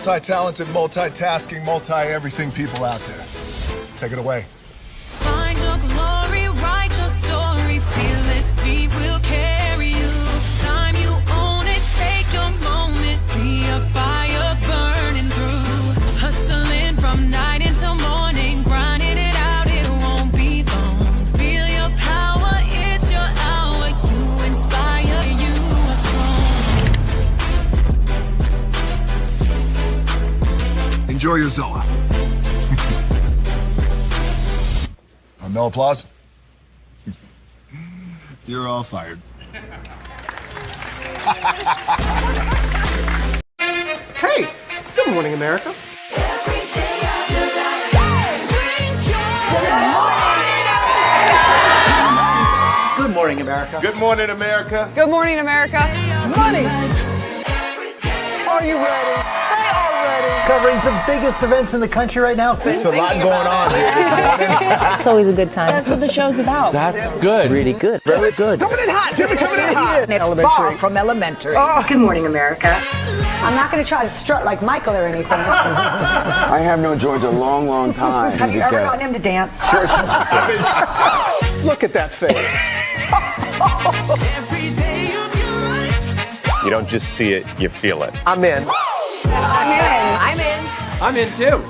multi-talented, multitasking, multi-everything people out there. Take it away. Find your glory, write your story, fearless feet will carry you. Time you own it, take your moment, be a fire burning through. Hustling from night until morning, grinding it out, it won't be long. Feel your power, it's your hour, you inspire, you are strong. Enjoy your Zola. No applause? You're all fired. Hey, good morning, America. Good morning, America. Good morning, America. Good morning, America. Money. Are you ready? They are ready. Covering the biggest events in the country right now. There's a lot going on here this morning. It's always a good time. That's what the show's about. That's good. Really good. Very good. Coming in hot. Jimmy coming in hot. It's far from elementary. Oh. Good morning, America. I'm not going to try to strut like Michael or anything. I have known George a long, long time. Have you ever gotten him to dance? Look at that face. You don't just see it, you feel it. I'm in. I'm in. I'm in too.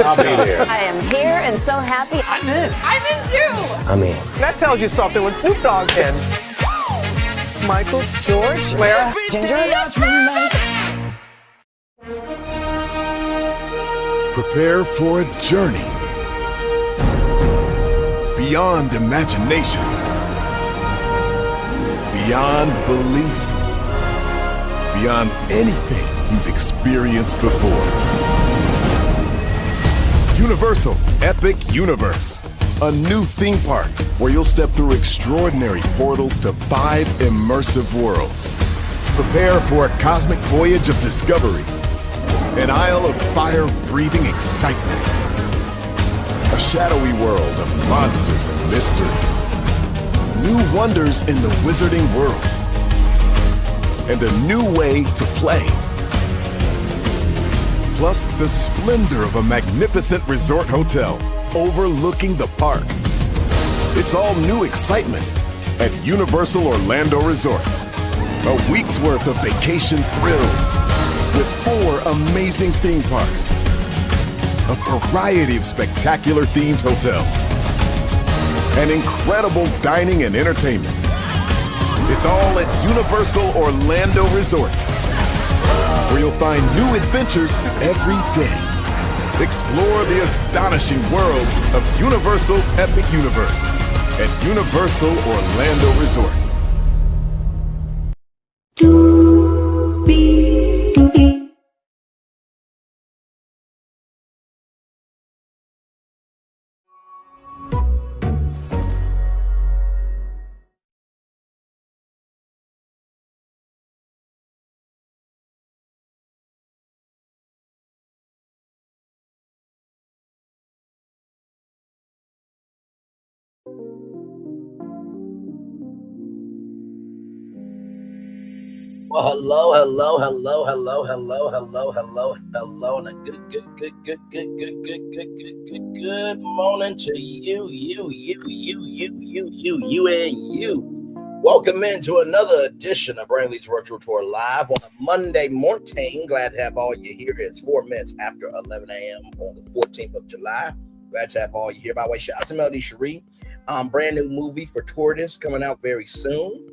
I'll be there. I am here and so happy. I'm in. I'm in too. I'm in. That tells you something when Snoop Dogg's in. Michael, George, Lara, Ginger. Prepare for a journey beyond imagination, beyond belief, beyond anything you've experienced before. Universal Epic Universe, a new theme park where you'll step through extraordinary portals to 5 immersive worlds. Prepare for a cosmic voyage of discovery, an isle of fire-breathing excitement, a shadowy world of monsters and mystery, new wonders in the wizarding world, and a new way to play. Plus the splendor of a magnificent resort hotel overlooking the park. It's all new excitement at Universal Orlando Resort. A week's worth of vacation thrills with 4 amazing theme parks, a variety of spectacular themed hotels, and incredible dining and entertainment. It's all at Universal Orlando Resort, where you'll find new adventures every day. Explore the astonishing worlds of Universal Epic Universe at Universal Orlando Resort. Well, hello, and a good morning to you. Welcome into another edition of Brainley's Virtual Tour Live on a Monday morning. Glad to have all you here. It's 4 minutes after 11 a.m. on the 14th of July. Glad to have all you here. By the way, shout out to Melody Cherie. Brand new movie for Tortoise coming out very soon.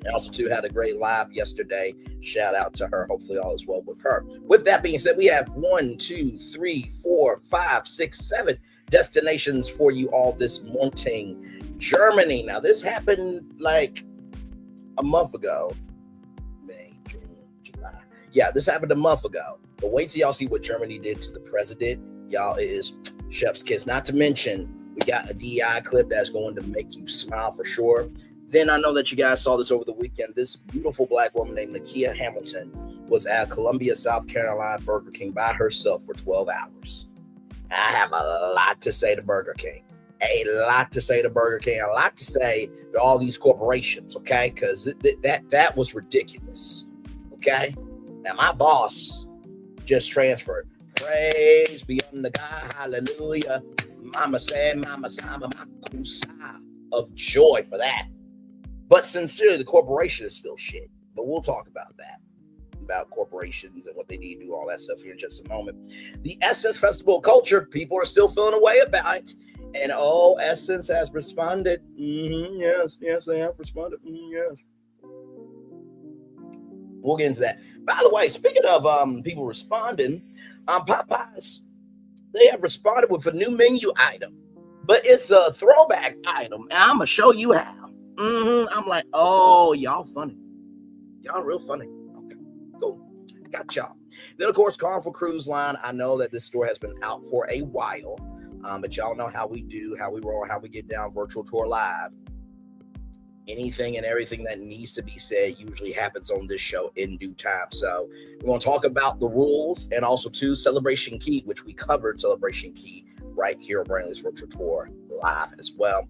I also, too, had a great live yesterday. Shout out to her. Hopefully all is well with her. With that being said, we have 1, 2, 3, 4, 5, 6, 7 destinations for you all this morning. Germany. Now, this happened like a month ago. May, June, July. Yeah, this happened a month ago. But wait till y'all see what Germany did to the president. Y'all, it is chef's kiss. Not to mention, we got a DEI clip that's going to make you smile for sure. Then I know that you guys saw this over the weekend. This beautiful black woman named Nykia Hamilton was at Columbia, South Carolina Burger King by herself for 12 hours. I have a lot to say to Burger King. A lot to say to Burger King. A lot to say to all these corporations, okay? Because that was ridiculous, okay? Now, my boss just transferred. Praise be unto God, hallelujah. Mama said, Mama Sama, Makusa, of joy for that. But sincerely, the corporation is still shit. But we'll talk about that, about corporations and what they need to do, all that stuff here in just a moment. The Essence Festival of Culture, people are still feeling away about it. And Essence has responded. Yes, they have responded. Yes. We'll get into that. By the way, speaking of people responding, Popeyes, they have responded with a new menu item, but it's a throwback item, and I'm gonna show you how. I'm like, oh, y'all funny. Y'all real funny. Okay, cool. Got y'all. Then, of course, Carnival Cruise Line. I know that this store has been out for a while, but y'all know how we do, how we roll, how we get down virtual tour live. Anything and everything that needs to be said usually happens on this show in due time. So we're going to talk about the rules and also too Celebration Key, which we covered Celebration Key right here on Brantley's Virtual Tour live as well.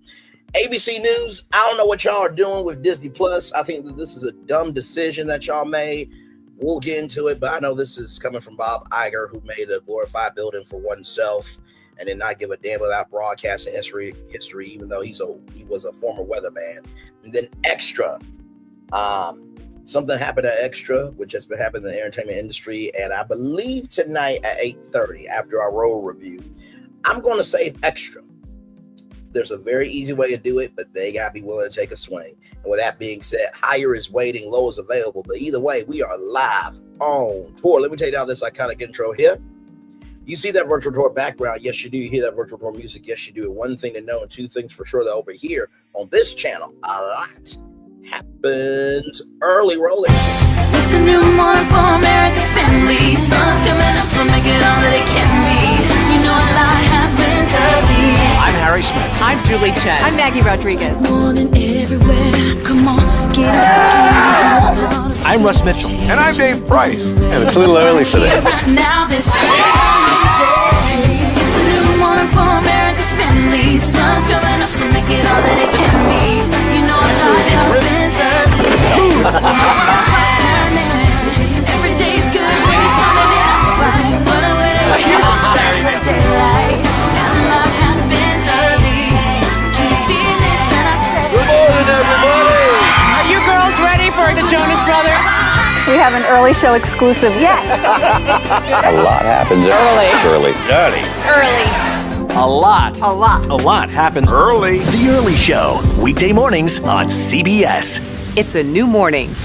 ABC News, I don't know what y'all are doing with Disney Plus. I think that this is a dumb decision that y'all made. We'll get into it, but I know this is coming from Bob Iger, who made a glorified building for oneself and did not give a damn about broadcasting history, even though he was a former weatherman. And then Extra, something happened at Extra, which has been happening in the entertainment industry, and I believe tonight at 8:30 after our roll review, I'm going to say Extra. There's a very easy way to do it, but they got to be willing to take a swing. And with that being said, higher is waiting, low is available, but either way, we are live on tour. Let me take down this iconic intro here. You see that virtual tour background? Yes, you do. You hear that virtual tour music? Yes, you do. One thing to know and two things for sure that over here on this channel, a lot happens early rolling. It's a new morning for America's family. Sun's coming up, so make it all that it can be. You know a lot happens early. I'm Harry Smith. I'm Julie Chen. I'm Maggie Rodriguez. Morning everywhere. Come on, get up. I'm Russ Mitchell. And I'm Dave Price. And it's a little early for this. Right now, this it's a new morning for America's family. Sun's coming up, so make it all that it can be. You know a lot happens early. Every day's good when you started it out right. But whatever happens in the daylight, and a lot happens early. Can you feel it when I say? Good morning, everybody. Are you girls ready for the Jonas Brothers? We have an early show exclusive. Yes. A lot happens early. A lot happens Early. The Early Show, weekday mornings on CBS. It's a new morning.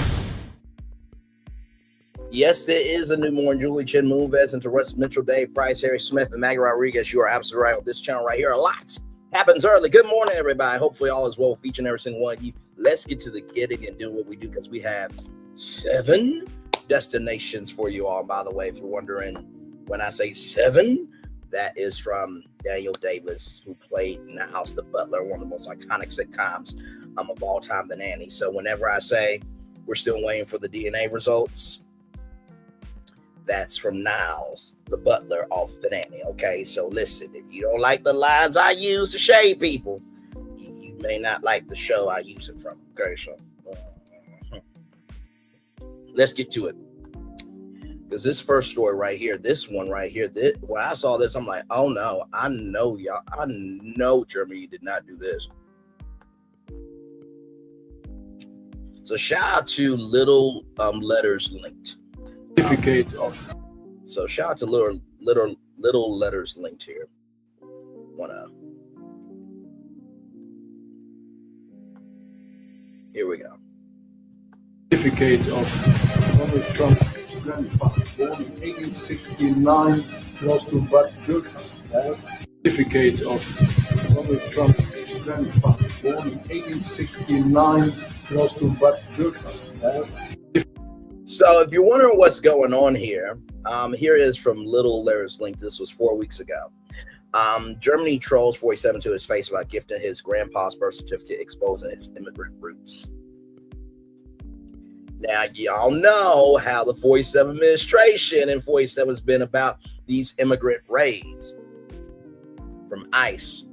Yes, it is a new morning. Julie Chen, Moonves, into Russ Mitchell, Dave Price, Harry Smith, and Maggie Rodriguez. You are absolutely right on this channel right here. A lot happens early. Good morning, everybody. Hopefully all is well with each and every single one of you. Let's get to the getting and doing what we do, because we have 7 destinations for you all. By the way, if you're wondering, when I say 7, that is from Daniel Davis, who played in the House the Butler, one of the most iconic sitcoms of all time, The Nanny. So whenever I say we're still waiting for the DNA results, that's from Niles the Butler off The Nanny. Okay, so listen, if you don't like the lines I use to shade people, you may not like the show I use it from. Okay, so let's get to it. Because this first story right here, this one right here, when I saw this, I'm like, oh no, I know y'all. I know Germany did not do this. So shout out to Little Letters Linked. So shout out to Little Letters Linked here. Here we go. Certificate of Donald Trump's grandfather, born in 1869, close to Bad Durham. Certificate of Donald Trump's grandfather, born in 1869, close to Bad Durham. So if you're wondering what's going on here, here is from Little Letters Linked. This was 4 weeks ago. Germany trolls 47 to his face about gifting his grandpa's birth certificate, exposing his immigrant roots. Now, y'all know how the 47 administration and 47 has been about these immigrant raids from ICE.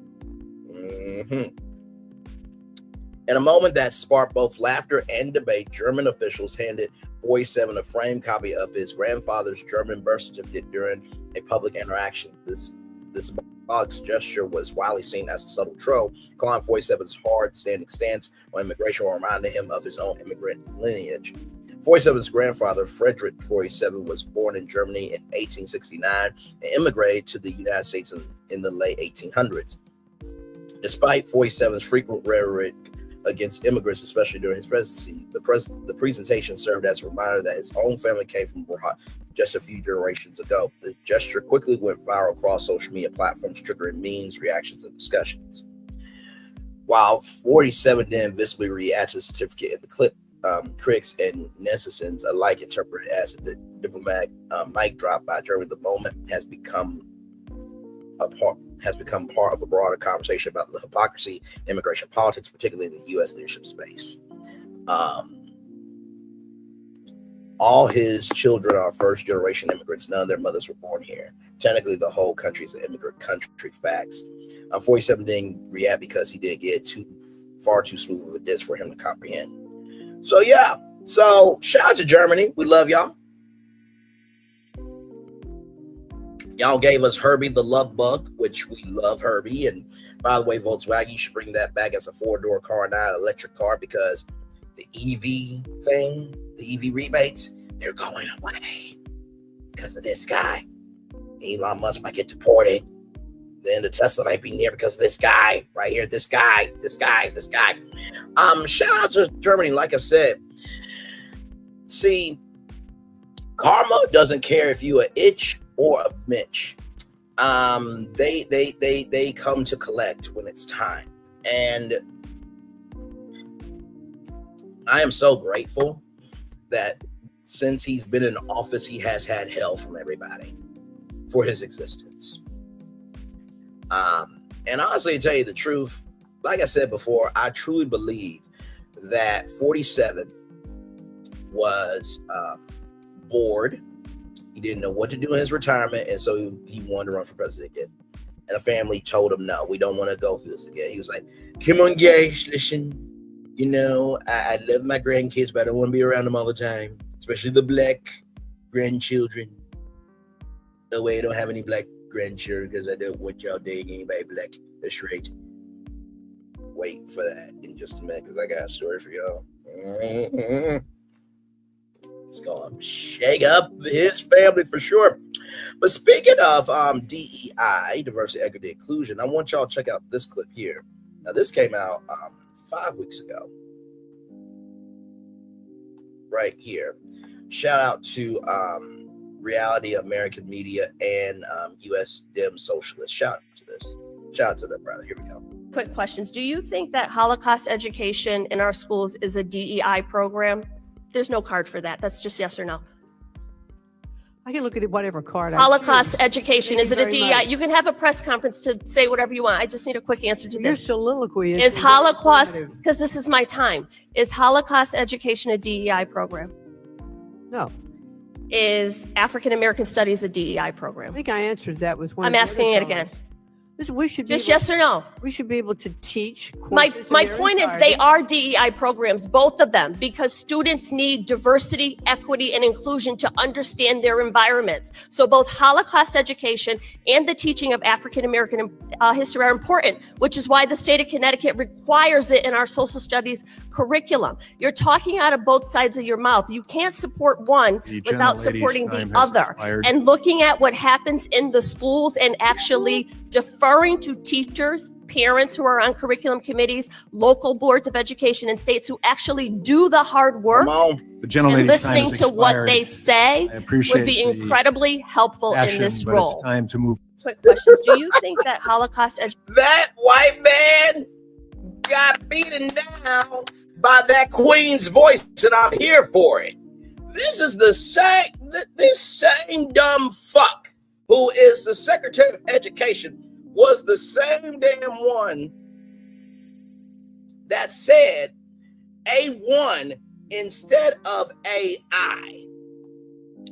In a moment that sparked both laughter and debate, German officials handed 47 a framed copy of his grandfather's German birth certificate during a public interaction. This symbolic gesture was widely seen as a subtle troll, calling 47's hard-standing stance on immigration while reminding him of his own immigrant lineage. 47's grandfather, Frederick 47, was born in Germany in 1869 and immigrated to the United States in the late 1800s. Despite 47's frequent rhetoric against immigrants, especially during his presidency, the presentation served as a reminder that his own family came from abroad just a few generations ago. The gesture quickly went viral across social media platforms, triggering memes, reactions, and discussions. While 47 didn't visibly react to the certificate in the clip, critics and netizens alike interpreted it as a diplomatic mic drop by Germany. The moment has become part of a broader conversation about the hypocrisy in immigration politics, particularly in the U.S. leadership space. All his children are first-generation immigrants. None of their mothers were born here. Technically, the whole country is an immigrant country. Facts. 47 didn't react because he didn't get far too smooth of a diss for him to comprehend. So yeah. So shout out to Germany. We love y'all. Y'all gave us Herbie the Love Bug, which we love Herbie. And by the way, Volkswagen, you should bring that back as a 4-door car, not an electric car, because the EV thing, the EV rebates, they're going away because of this guy. Elon Musk might get deported. Then the Tesla might be near because of this guy right here. This guy. Shout out to Germany. Like I said, see, karma doesn't care if you are itch or a Mitch. They come to collect when it's time. And I am so grateful that since he's been in office, he has had hell from everybody for his existence. And honestly, to tell you the truth, like I said before, I truly believe that 47 was bored. He didn't know what to do in his retirement, and so he wanted to run for president again. And the family told him, no, we don't want to go through this again. He was like, come on, guys, listen, you know, I love my grandkids, but I don't want to be around them all the time, especially the black grandchildren. No way, I don't have any black grandchildren because I don't want y'all dating anybody black. That's right. Wait for that in just a minute because I got a story for y'all. It's going to shake up his family for sure. But speaking of DEI, diversity, equity, inclusion, I want y'all to check out this clip here. Now, this came out 5 weeks ago. Right here. Shout out to Reality American Media and U.S. Dem Socialists. Shout out to this. Shout out to them, brother. Here we go. Quick questions. Do you think that Holocaust education in our schools is a DEI program? There's no card for that. That's just yes or no. I can look at whatever card. Holocaust education, is it a DEI? You can have a press conference to say whatever you want. I just need a quick answer to this. Your soliloquy is Holocaust, because this is my time. Is Holocaust education a DEI program? No. Is African American Studies a DEI program? I think I answered that with one. I'm asking it again. We should just yes or no. We should be able to teach. My point is they are DEI programs, both of them, because students need diversity, equity, and inclusion to understand their environments. So both Holocaust education and the teaching of African American history are important, which is why the state of Connecticut requires it in our social studies curriculum. You're talking out of both sides of your mouth. You can't support one without supporting the other. And looking at what happens in the schools and actually deferring to teachers, parents who are on curriculum committees, local boards of education in states who actually do the hard work, and listening to what they say would be incredibly helpful in this role. It's time to move. Quick questions. Do you think that Holocaust that white man got beaten down by that queen's voice, and I'm here for it. This is this same dumb fuck who is the Secretary of Education was the same damn one that said A1 instead of AI.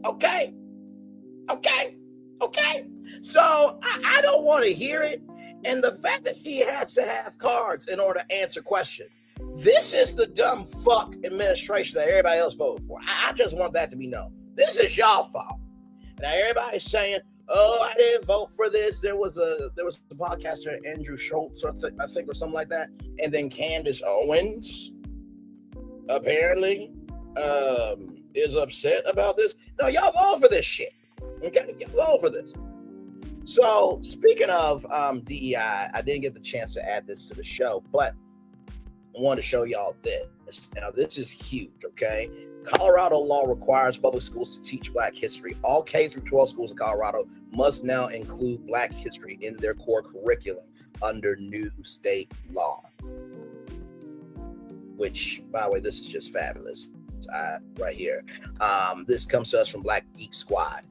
Okay. So I don't want to hear it. And the fact that she has to have cards in order to answer questions. This is the dumb fuck administration that everybody else voted for. I just want that to be known. This is y'all fault. Now everybody's saying, "Oh, I didn't vote for this." There was a podcaster, Andrew Schultz, I think, or something like that, and then Candace Owens apparently is upset about this. No, y'all vote for this shit. Okay, y'all vote for this. So speaking of DEI, I didn't get the chance to add this to the show, but I wanted to show y'all this. Now, this is huge, okay? Colorado law requires public schools to teach Black history. All K through 12 schools in Colorado must now include Black history in their core curriculum under new state law. Which, by the way, this is just fabulous right here. This comes to us from Black Geek Squad.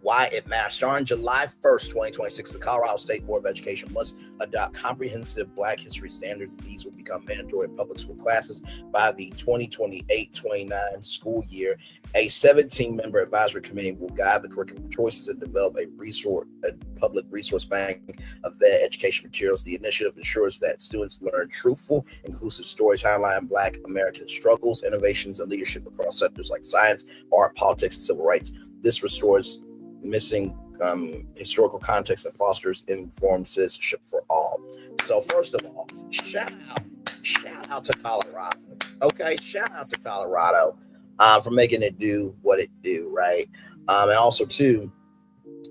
Why it matters. Starting July 1st, 2026, the Colorado State Board of Education must adopt comprehensive Black history standards. These will become mandatory in public school classes by the 2028-29 school year. A 17-member advisory committee will guide the curriculum choices and develop a public resource bank of their education materials. The initiative ensures that students learn truthful, inclusive stories highlighting Black American struggles, innovations, and leadership across sectors like science, art, politics, and civil rights. This restores missing historical context and fosters informed citizenship for all. So first of all, shout out to Colorado. Okay, shout out to Colorado for making it do what it do, right? And also too,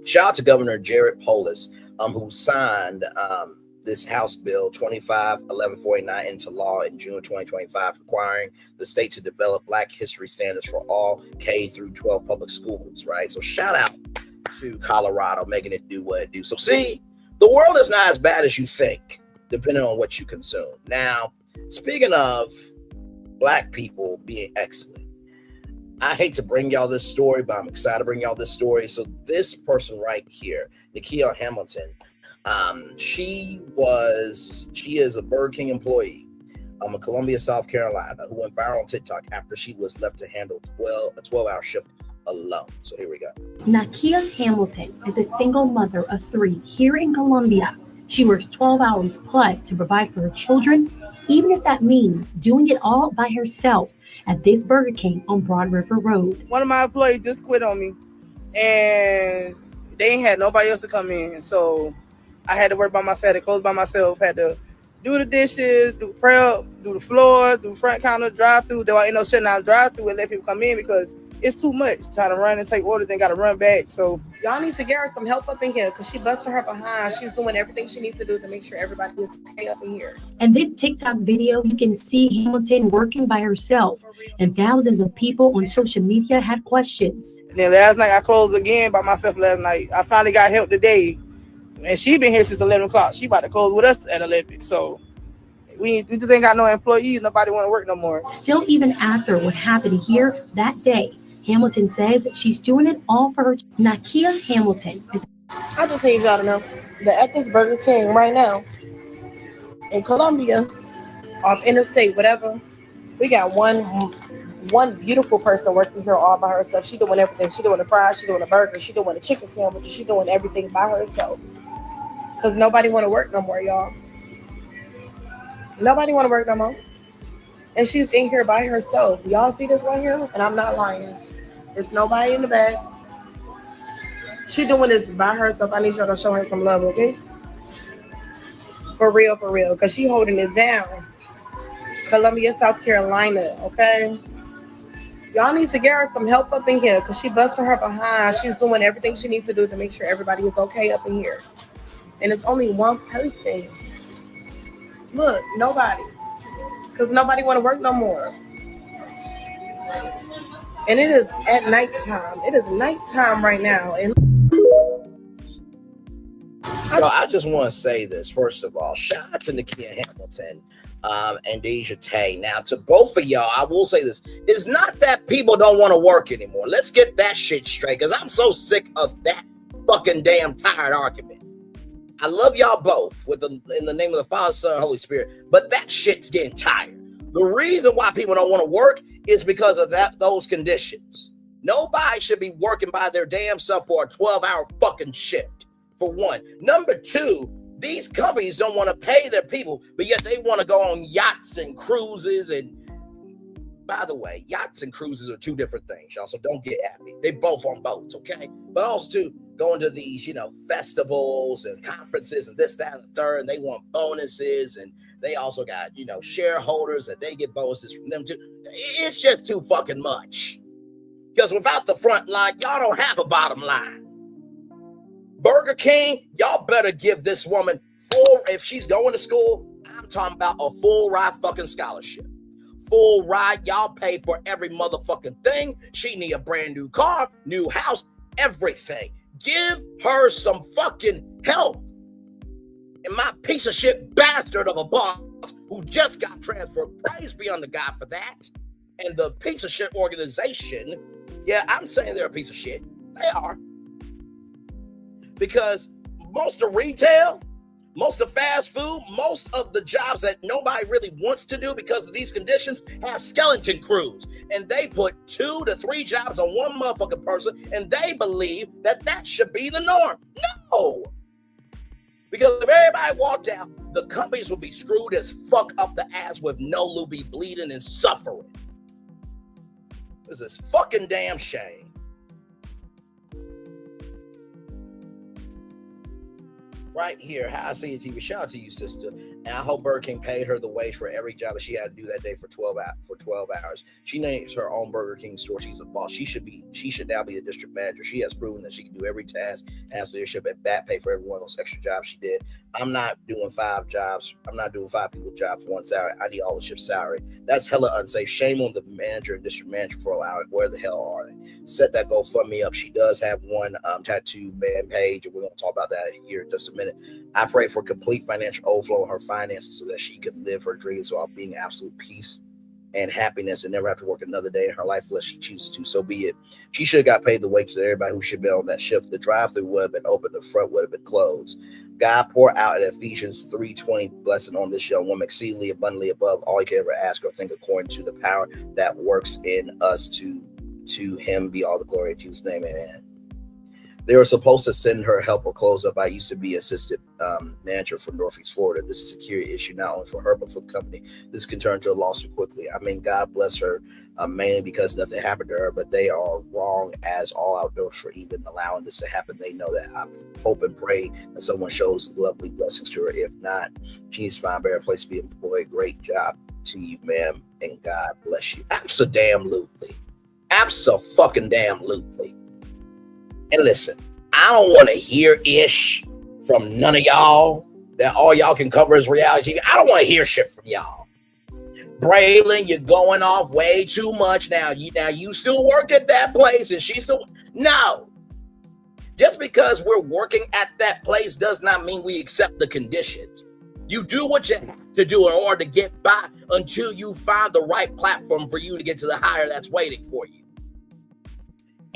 shout out to Governor Jared Polis, who signed this House Bill 25-1149 into law in June 2025, requiring the state to develop Black history standards for all K through 12 public schools, right? So shout out to Colorado making it do what it do. So see, the world is not as bad as you think, depending on what you consume. Now, speaking of Black people being excellent, I hate to bring y'all this story, but I'm excited to bring y'all this story. So this person right here, Nykia Hamilton, she is a Burger King employee in Columbia, South Carolina, who went viral on TikTok after she was left to handle a 12-hour shift alone. So here we go. Nykia Hamilton is a single mother of 3 here in Columbia. She works 12 hours plus to provide for her children, even if that means doing it all by herself at this Burger King on Broad River Road. One of my employees just quit on me, and they ain't had nobody else to come in. So I had to work by myself, had to close by myself, had to do the dishes, do prep, do the floor, do front counter, drive through. There ain't no shutting down drive through and let people come in because it's too much trying to run and take orders, then got to run back. So y'all need to get her some help up in here because she busted her behind. She's doing everything she needs to do to make sure everybody is okay up in here. In this TikTok video, you can see Hamilton working by herself, and thousands of people on social media had questions. And then last night I closed again by myself last night. I finally got help today, and she been here since 11 o'clock. She about to close with us at 11. So we just ain't got no employees. Nobody want to work no more. Still, even after what happened here that day, Hamilton says that she's doing it all for her. Nykia Hamilton is. I just need y'all to know that at this Burger King right now in Columbia, off interstate, whatever, we got one beautiful person working here all by herself. She doing everything. She doing the fries, she doing the burger, she doing the chicken sandwich, she doing everything by herself. Cause nobody want to work no more, y'all. Nobody want to work no more. And she's in here by herself. Y'all see this right here? And I'm not lying. There's nobody in the back. She doing this by herself. I need y'all to show her some love, okay? For real, because she holding it down. Columbia, South Carolina, okay? Y'all need to get her some help up in here because she busted her behind. She's doing everything she needs to do to make sure everybody is okay up in here. And it's only one person. Look, nobody. Because nobody want to work no more. And it is at nighttime. It is nighttime right now. And I just want to say this. First of all, shout out to Nykia Hamilton and Deja Tay. Now, to both of y'all, I will say this. It's not that people don't want to work anymore. Let's get that shit straight because I'm so sick of that fucking damn tired argument. I love y'all both in the name of the Father, Son, and Holy Spirit, but that shit's getting tired. The reason why people don't want to work is because of those conditions. Nobody should be working by their damn self for a 12-hour fucking shift, for one. Number two, these companies don't want to pay their people, but yet they want to go on yachts and cruises. And by the way, yachts and cruises are two different things, y'all. So don't get at me. They both on boats, okay? But also too, going to these, festivals and conferences and this, that, and the third, and they want bonuses, and they also got, shareholders that they get bonuses from them too. It's just too fucking much. Because without the front line, y'all don't have a bottom line. Burger King, y'all better give this woman if she's going to school, I'm talking about a full ride fucking scholarship. Full ride, y'all pay for every motherfucking thing. She need a brand new car, new house, everything. Give her some fucking help. And my piece of shit bastard of a boss who just got transferred, praise be unto God for that. And the piece of shit organization, yeah, I'm saying they're a piece of shit. They are. Because most of retail, most of fast food, most of the jobs that nobody really wants to do because of these conditions have skeleton crews. And they put 2 to 3 jobs on one motherfucking person, and they believe that should be the norm. No! Because if everybody walked out, the companies would be screwed as fuck up the ass with no lube, be bleeding and suffering. This is fucking damn shame. Right here, how I see a TV. Shout out to you, sister. And I hope Burger King paid her the wage for every job that she had to do that day for 12 hours. She names her own Burger King store. She's a boss. She should now be a district manager. She has proven that she can do every task, has leadership, and back pay for every one of those extra jobs she did. I'm not doing 5 jobs. I'm not doing 5 people jobs for one salary. I need all the shift salary. That's hella unsafe. Shame on the manager and district manager for allowing. Where the hell are they? Set that GoFundMe up. She does have one tattoo man page, and we're going to talk about that here in just a minute. I pray for complete financial overflow in her finances so that she could live her dreams while being absolute peace and happiness and never have to work another day in her life unless she chooses to. So be it. She should have got paid the wages of everybody who should be on that shift. The drive-thru would have been open. The front would have been closed. God pour out in Ephesians 3:20 blessing on this young woman exceedingly abundantly above all you can ever ask or think according to the power that works in us. To him be all the glory in Jesus' name. Amen. They were supposed to send her help or close up. I used to be assistant manager for Northeast Florida. This is a security issue, not only for her, but for the company. This can turn to a lawsuit quickly. I mean, God bless her, mainly because nothing happened to her, but they are wrong as all outdoors for even allowing this to happen. They know that. I hope and pray that someone shows lovely blessings to her. If not, she needs to find a better place to be employed. Great job to you, ma'am, and God bless you. Abso-damn-lutely. Abso-fucking-damn-lutely. And listen, I don't want to hear ish from none of y'all that all y'all can cover is reality TV. I don't want to hear shit from y'all. Braylon, you're going off way too much now. You still work at that place and she still... No. Just because we're working at that place does not mean we accept the conditions. You do what you have to do in order to get by until you find the right platform for you to get to the higher that's waiting for you.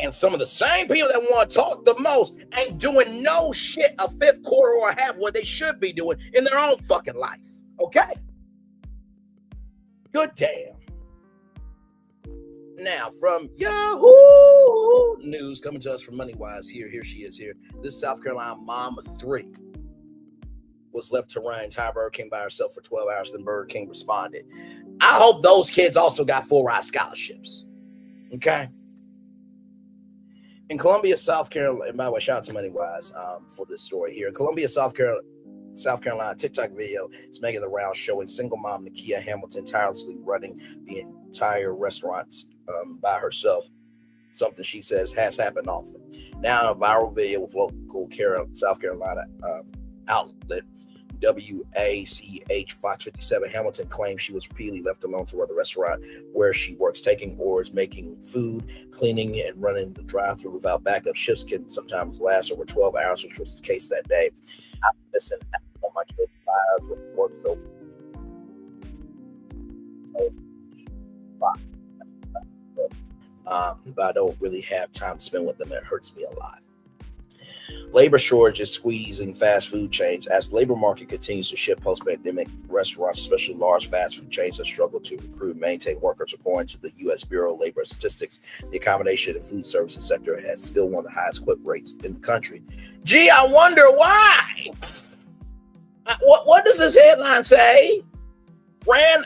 And some of the same people that want to talk the most ain't doing no shit a fifth quarter or a half what they should be doing in their own fucking life. Okay? Good damn. Now, from Yahoo News, coming to us from MoneyWise, here she is here. This South Carolina mom of 3 was left to run entire Burger King by herself for 12 hours, then Burger King responded. I hope those kids also got full ride scholarships. Okay? In Columbia, South Carolina, and by the way, shout out to MoneyWise for this story here. In Columbia, South Carolina, TikTok video is making the rounds showing single mom Nykia Hamilton tirelessly running the entire restaurant by herself. Something she says has happened often. Now, in a viral video with local South Carolina outlet WACH Fox 57, Hamilton claims she was repeatedly left alone to run the restaurant where she works, taking orders, making food, cleaning, and running the drive-thru without backup. Shifts can sometimes last over 12 hours, which was the case that day. I'm missing on my kids' 5 hours with work, so but I don't really have time to spend with them. It hurts me a lot. Labor shortage is squeezing fast food chains. As the labor market continues to shift post-pandemic, restaurants, especially large fast food chains, have struggled to recruit and maintain workers. According to the U.S. Bureau of Labor Statistics, the accommodation and food services sector has still one of the highest quit rates in the country. Gee, I wonder why. What does this headline say? Ran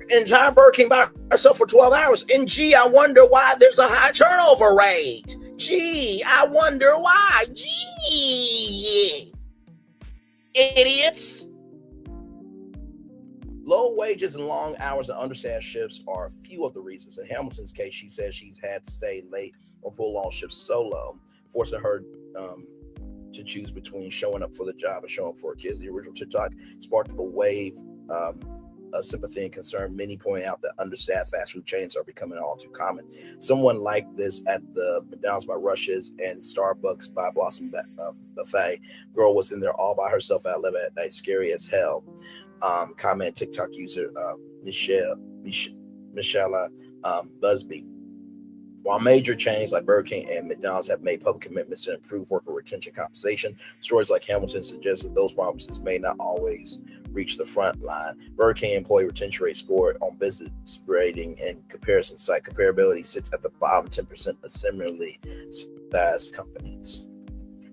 entire Burger King by herself for 12 hours. And gee, I wonder why there's a high turnover rate. Gee, I wonder why. Gee. Idiots. Low wages and long hours and understaffed shifts are a few of the reasons. In Hamilton's case, she says she's had to stay late or pull long shifts solo, forcing her to choose between showing up for the job and showing up for her kids. The original TikTok sparked a wave of sympathy and concern, many pointing out that understaffed fast food chains are becoming all too common. Someone like this at the McDonald's by Rush's and Starbucks by Blossom Buffet. Girl was in there all by herself at 11 at night, scary as hell. Comment TikTok user Michelle Busby. While major chains like Burger King and McDonald's have made public commitments to improve worker retention compensation, stories like Hamilton suggest that those promises may not always reach the front line. Burger King employee retention rate scored on business rating and comparison site comparability sits at the bottom 10% of similarly sized companies.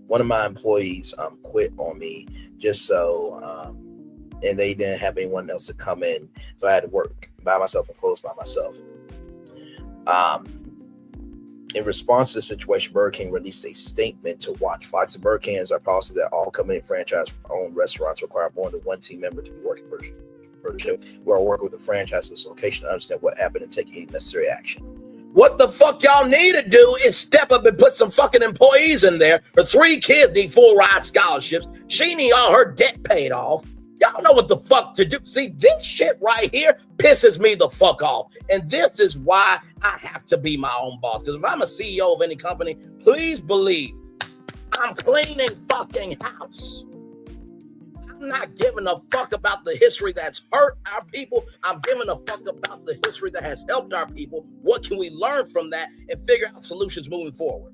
One of my employees quit on me just so, and they didn't have anyone else to come in, so I had to work by myself and close by myself. In response to the situation, Burger King released a statement to watch. Fox and Burger King has our policy that all company and franchise-owned restaurants require more than one team member to be working per shift. We are working with the franchise location to understand what happened and take any necessary action. What the fuck y'all need to do is step up and put some fucking employees in there. Her 3 kids need full ride scholarships. She need all her debt paid off. Y'all know what the fuck to do. See, this shit right here pisses me the fuck off. And this is why I have to be my own boss. Because if I'm a CEO of any company, please believe I'm cleaning fucking house. I'm not giving a fuck about the history that's hurt our people. I'm giving a fuck about the history that has helped our people. What can we learn from that and figure out solutions moving forward?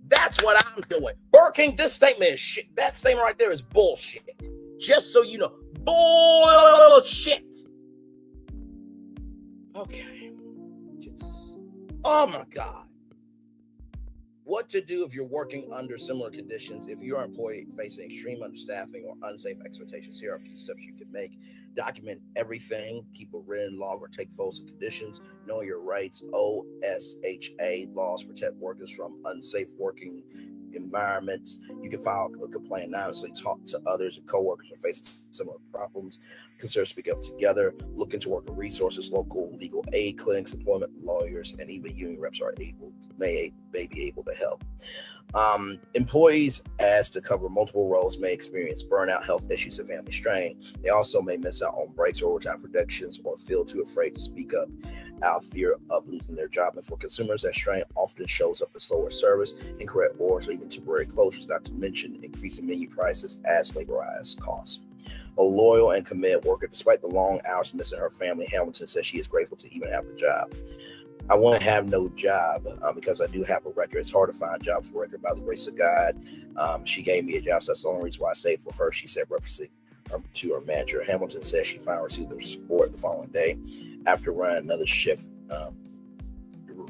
That's what I'm doing. Burger King, this statement is shit. That statement right there is bullshit. Just so you know, bullshit. Okay. Oh my God. What to do if you're working under similar conditions? If you're an employee facing extreme understaffing or unsafe expectations, here are a few steps you can make. Document everything. Keep a written log or take photos of conditions. Know your rights. OSHA laws protect workers from unsafe working environments. You can file a complaint anonymously, talk to others and coworkers who are facing similar problems. Consider speaking up together. Look into worker resources, local legal aid clinics, employment lawyers, and even union reps may be able to help. Employees asked to cover multiple roles may experience burnout, health issues, and family strain. They also may miss out on breaks or overtime productions or feel too afraid to speak up out of fear of losing their job. And for consumers, that strain often shows up as slower service, incorrect orders, or even temporary closures, not to mention increasing menu prices as laborized costs. A loyal and committed worker, despite the long hours missing her family, Hamilton says she is grateful to even have a job. I want to have no job because I do have a record. It's hard to find a job for a record by the grace of God. She gave me a job, so that's the only reason why I stayed for her, she said, referencing to her manager. Hamilton says she finally received the support the following day after running another shift,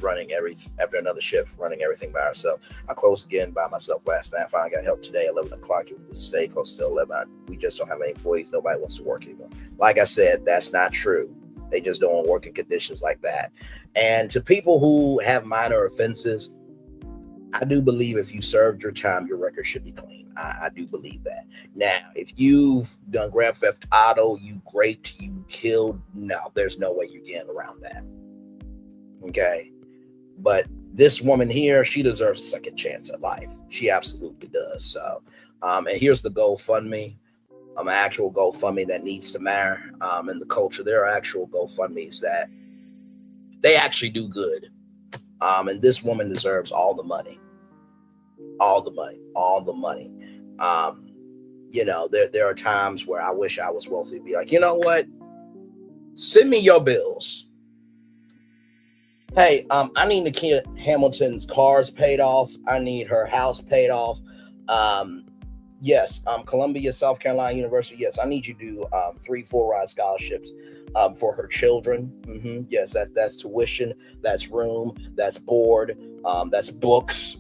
running everything by herself. I closed again by myself last night. I finally got help today, 11 o'clock. It would stay close to 11. We just don't have any employees. Nobody wants to work anymore. Like I said, that's not true. They just don't work in conditions like that. And to people who have minor offenses, I do believe if you served your time, your record should be clean. I do believe that. Now, if you've done Grand Theft Auto, you raped, you killed, no, there's no way you're getting around that. Okay? But this woman here, she deserves a second chance at life. She absolutely does. So, and here's the GoFundMe. An actual GoFundMe that needs to matter in the culture. There are actual GoFundMes that they actually do good. And this woman deserves all the money. All the money. You know, there are times where I wish I was wealthy to be like, you know what? Send me your bills. Hey, I need Nykia Hamilton's cars paid off. I need her house paid off. Yes, Columbia, South Carolina University. Yes, I need you to do 3 full-ride scholarships for her children. Yes, that's tuition, that's room, that's board, that's books.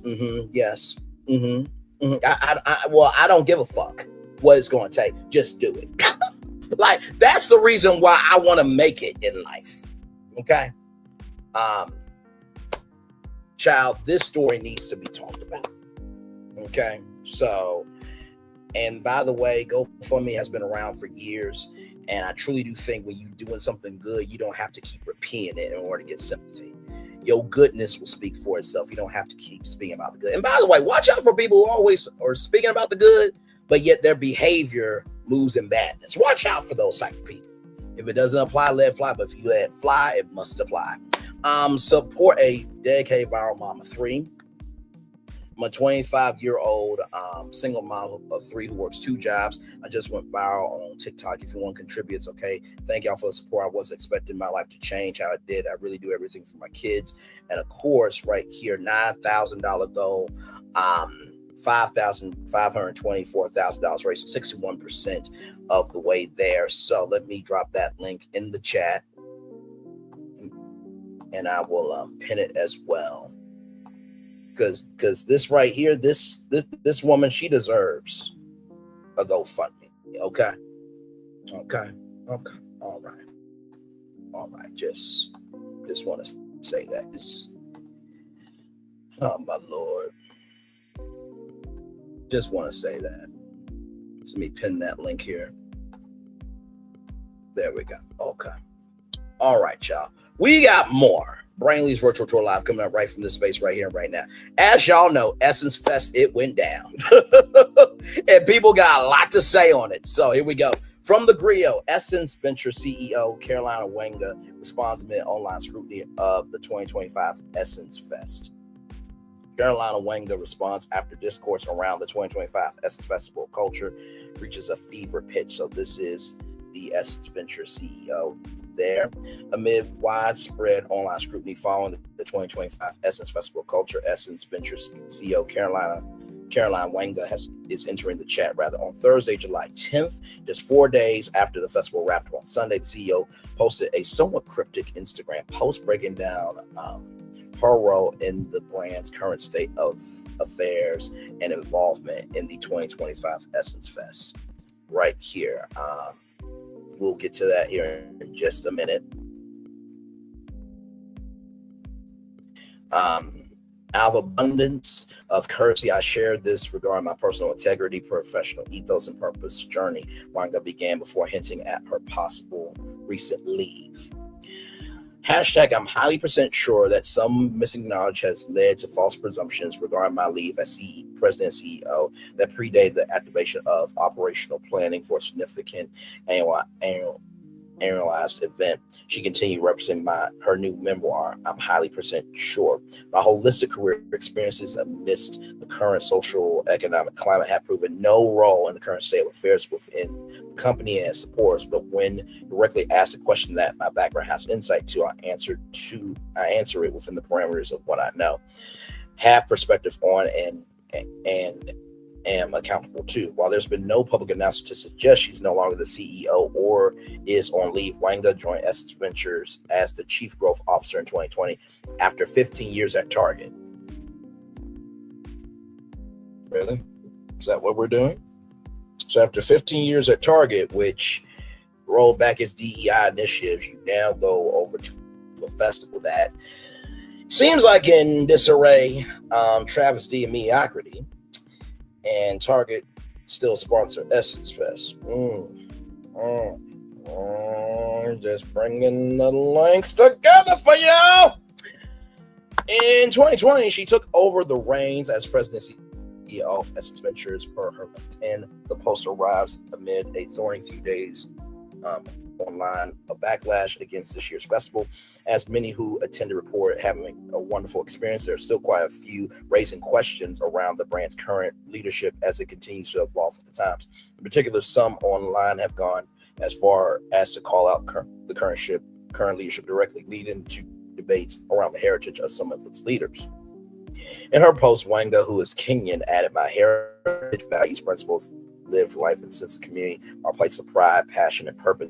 Yes. I don't give a fuck. what it's going to take. Just do it. Like, that's the reason why I want to make it in life. Okay. Child, this story needs to be talked about. Okay. So, and by the way, GoFundMe has been around for years. And I truly do think when you're doing something good, you don't have to keep repeating it in order to get sympathy. Your goodness will speak for itself. You don't have to keep speaking about the good. And by the way, watch out for people who always are speaking about the good, but yet their behavior moves in badness. Watch out for those type of people. If it doesn't apply, let it fly. But if you let it fly, it must apply. Support a dedicated viral mama 3. I'm a 25-year-old single mom of 3 who works 2 jobs. I just went viral on TikTok. If you want to contribute, it's okay. Thank y'all for the support. I wasn't expecting my life to change how it did. I really do everything for my kids. And of course, right here, $9,000 goal, $5,524,000 raised, 61% of the way there. So let me drop that link in the chat, and I will pin it as well. Because this right here, this woman, she deserves a GoFundMe. Okay. All right. Just want to say that. Oh my Lord. Just want to say that. So let me pin that link here. There we go. Okay. All right, y'all. We got more Brainley's Virtual Tour Live coming up right from this space right here and right now. As y'all know, Essence Fest, it went down. And people got a lot to say on it. So here we go. From the Griot, Essence Venture CEO Carolina Wenga responds amid online scrutiny of the 2025 Essence Fest. Carolina Wenga responds after discourse around the 2025 Essence Festival culture reaches a fever pitch. So this is the Essence Venture CEO there. Amid widespread online scrutiny following the 2025 Essence Festival culture, Essence Venture CEO Caroline Wenga is entering the chat on Thursday, July 10th, just 4 days after the festival wrapped on Sunday. The CEO posted a somewhat cryptic Instagram post breaking down her role in the brand's current state of affairs and involvement in the 2025 Essence Fest. Right here. We'll get to that here in just a minute. Out of abundance of courtesy, I shared this regarding my personal integrity, professional ethos, and purpose journey. Wanga began before hinting at her possible recent leave. Hashtag, I'm highly % sure that some missing knowledge has led to false presumptions regarding my leave as President and CEO that predate the activation of operational planning for a significant annualized event. She continued representing her new memoir, I'm highly % sure. My holistic career experiences amidst the current social economic climate have proven no role in the current state of affairs within the company and supporters. But when directly asked a question that my background has insight to, I answer it within the parameters of what I know, have perspective on, and am accountable to. While there's been no public announcement to suggest she's no longer the CEO or is on leave, Wenga joined Essence Ventures as the Chief Growth Officer in 2020 after 15 years at Target. Really? Is that what we're doing? So after 15 years at Target, which rolled back its DEI initiatives, you now go over to a festival that seems like in disarray, travesty, and mediocrity. And Target still sponsor Essence Fest. Just bringing the links together for y'all. In 2020, she took over the reins as president CEO of Essence Ventures per her LinkedIn. The post arrives amid a thorny few days online, a backlash against this year's festival. As many who attended report having a wonderful experience, there are still quite a few raising questions around the brand's current leadership as it continues to evolve with the times. In particular, some online have gone as far as to call out the current leadership directly, leading to debates around the heritage of some of its leaders. In her post, Wenga, who is Kenyan, added, "My heritage, values, principles, lived life, and sense of community are places of pride, passion, and purpose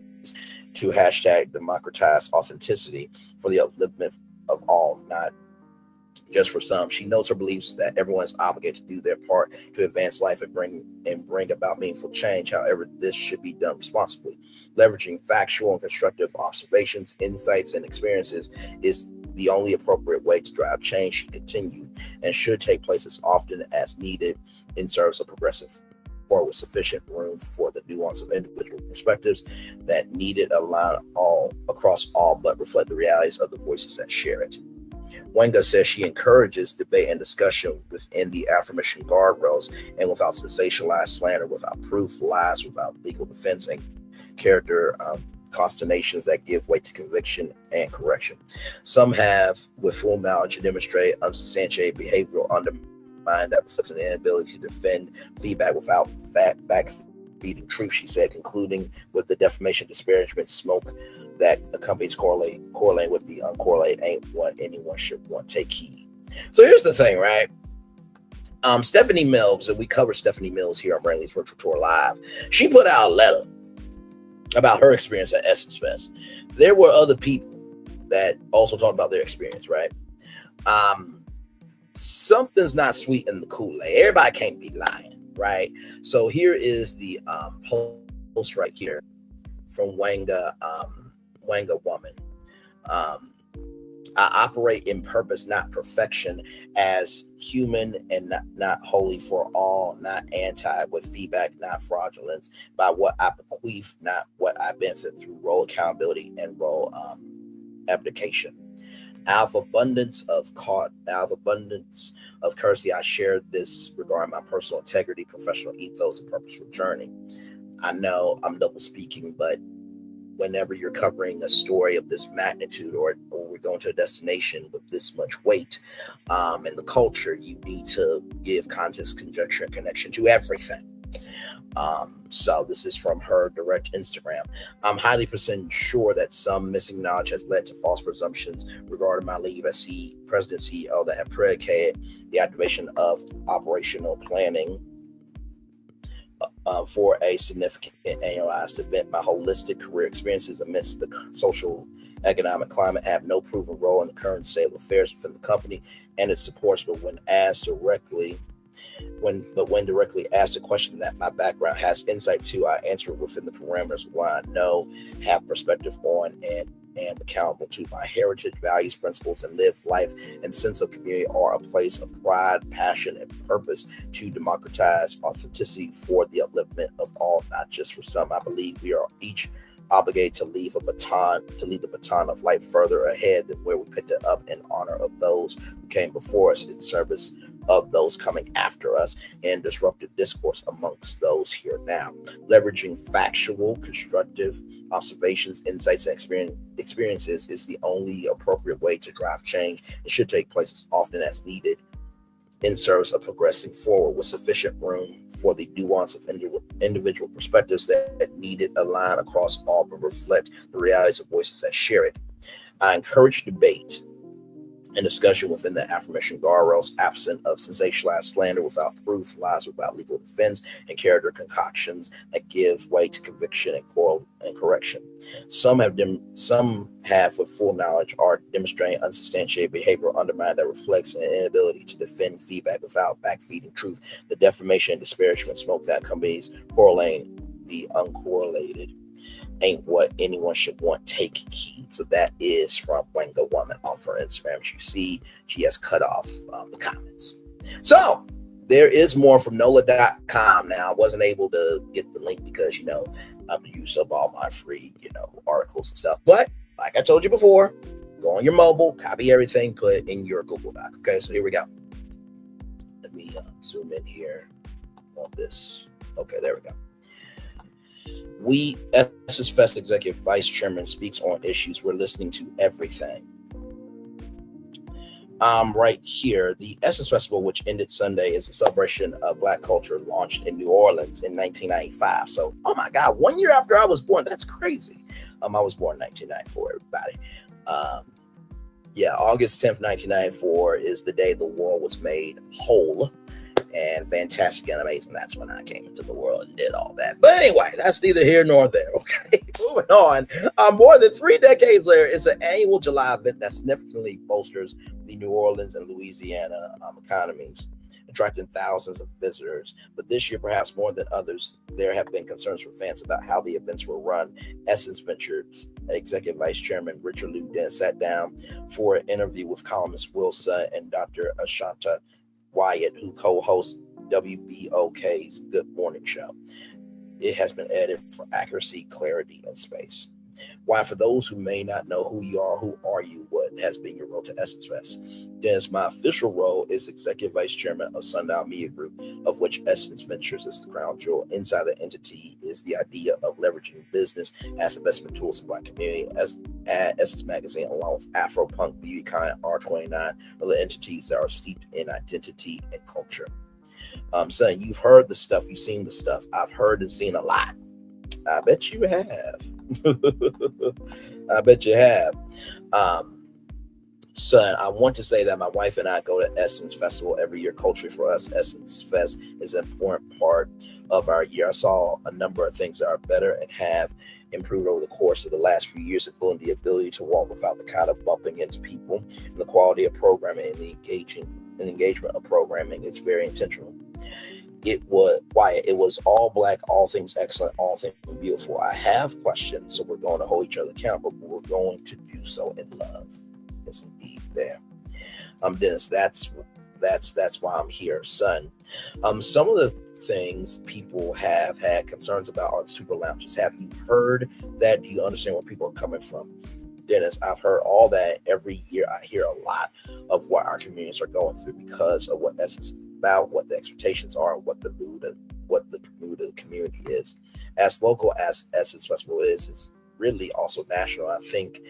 to hashtag democratize authenticity for the upliftment of all, not just for some. She knows her beliefs that everyone is obligated to do their part to advance life and bring about meaningful change. However, this should be done responsibly. Leveraging factual and constructive observations, insights, and experiences is the only appropriate way to drive change. She continued, and should take place as often as needed in service of progressive forward, with sufficient room for the nuance of individual perspectives that needed align all across all, but reflect the realities of the voices that share it. Wenga says she encourages debate and discussion within the aforementioned guardrails and without sensationalized slander, without proof, lies, without legal defense, and character consternations that give way to conviction and correction. Some have, with full knowledge, to demonstrate unsubstantiated behavioral undermine that reflects an inability to defend feedback without back-feeding truth, she said, concluding with the defamation, disparagement, smoke that accompanies correlating with the uncorrelated ain't what anyone should want. Take heed. So here's the thing, right? Stephanie Mills, and we covered Stephanie Mills here on Brainley's Virtual Tour Live. She put out a letter about her experience at Essence Fest. There were other people that also talked about their experience, right? Something's not sweet in the Kool-Aid. Everybody can't be lying, right? So here is the post right here from Wenga woman. I operate in purpose, not perfection, as human and not wholly for all, not anti, with feedback, not fraudulence, by what I bequeath, not what I benefit through role accountability and role abdication. Out of abundance of courtesy, I shared this regarding my personal integrity, professional ethos, and purposeful journey. I know I'm double speaking, but whenever you're covering a story of this magnitude, or we're going to a destination with this much weight in the culture, you need to give context, conjecture, and connection to everything. So this is from her direct Instagram. I'm highly sure that some missing knowledge has led to false presumptions regarding my leave as President CEO that have predicated the activation of operational planning for a significant annualized event. My holistic career experiences amidst the social economic climate have no proven role in the current state of affairs within the company and its supports, but when directly asked a question that my background has insight to, I answer it within the parameters of what I know, have perspective on, and am accountable to. My heritage, values, principles, and lived life and sense of community are a place of pride, passion, and purpose to democratize authenticity for the upliftment of all, not just for some. I believe we are each obligated to lead the baton of life further ahead than where we picked it up, in honor of those who came before us, in service of those coming after us, and disruptive discourse amongst those here now. Leveraging factual, constructive observations, insights, and experiences is the only appropriate way to drive change. It should take place as often as needed in service of progressing forward, with sufficient room for the nuance of individual perspectives that needed align across all, but reflect the realities of voices that share it. I encourage debate and discussion within the aforementioned guardrails, absent of sensationalized slander, without proof, lies without legal defense, and character concoctions that give way to conviction and correction. Some have, with full knowledge, are demonstrating unsubstantiated behavioral undermine that reflects an inability to defend feedback without backfeeding truth. The defamation and disparagement smoke that accompanies correlating the uncorrelated ain't what anyone should want. Take heed. So that is from Wenga Woman off her Instagram. As you see, she has cut off the comments. So there is more from NOLA.com. Now, I wasn't able to get the link because, I'm the use of all my free, articles and stuff. But like I told you before, go on your mobile, copy everything, put it in your Google Doc. Okay, so here we go. Let me zoom in here on this. Okay, there we go. Essence Fest Executive Vice Chairman speaks on issues. We're listening to everything. Right here, the Essence Festival, which ended Sunday, is a celebration of Black culture launched in New Orleans in 1995. So, oh my God, 1 year after I was born. That's crazy. I was born in 1994, everybody. August 10th, 1994 is the day the world was made whole and fantastic and amazing. That's when I came into the world and did all that. But anyway, that's neither here nor there. Okay, moving on. More than 3 decades later, it's an annual July event that significantly bolsters the New Orleans and Louisiana economies, attracting thousands of visitors. But this year, perhaps more than others, there have been concerns from fans about how the events were run. Essence Ventures Executive Vice Chairman Richard Lou Dennis sat down for an interview with columnist Will Sutton and Dr. Ashanta Wyatt, who co-hosts WBOK's Good Morning Show. It has been edited for accuracy, clarity, and space. Why, for those who may not know who you are, who are you? What has been your role to Essence Fest? Dennis, my official role is Executive Vice Chairman of Sundial Media Group, of which Essence Ventures is the crown jewel. Inside the entity is the idea of leveraging business as investment tools in Black community, as Essence Magazine, along with Afro Punk, Beauty Kind, R29, are the entities that are steeped in identity and culture. Son, you've heard the stuff, you've seen the stuff. I've heard and seen a lot. I bet you have. I bet you have. Son, I want to say that my wife and I go to Essence Festival every year. Culturally, for us, Essence Fest is an important part of our year. I saw a number of things that are better and have improved over the course of the last few years, including the ability to walk without the kind of bumping into people, and the quality of programming and the engagement of programming. It's very intentional. It was all Black, all things excellent, all things beautiful. I have questions, so we're going to hold each other accountable, but we're going to do so in love. Yes, indeed. There. Dennis, that's why I'm here, son. Some of the things people have had concerns about are the super lounges. Have you heard that? Do you understand where people are coming from? Dennis, I've heard all that. Every year I hear a lot of what our communities are going through because of what Essence is about, what the expectations are, what the mood of the community is. As local as Essence Festival is really also national. I think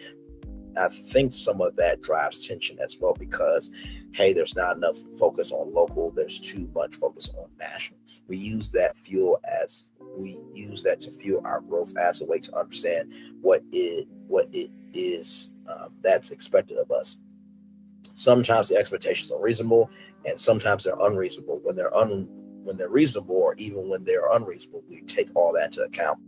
some of that drives tension as well because, hey, there's not enough focus on local. There's too much focus on national. We use that to fuel our growth as a way to understand what it is that's expected of us. Sometimes the expectations are reasonable, and sometimes they're unreasonable. When they're reasonable, or even when they're unreasonable, we take all that into account.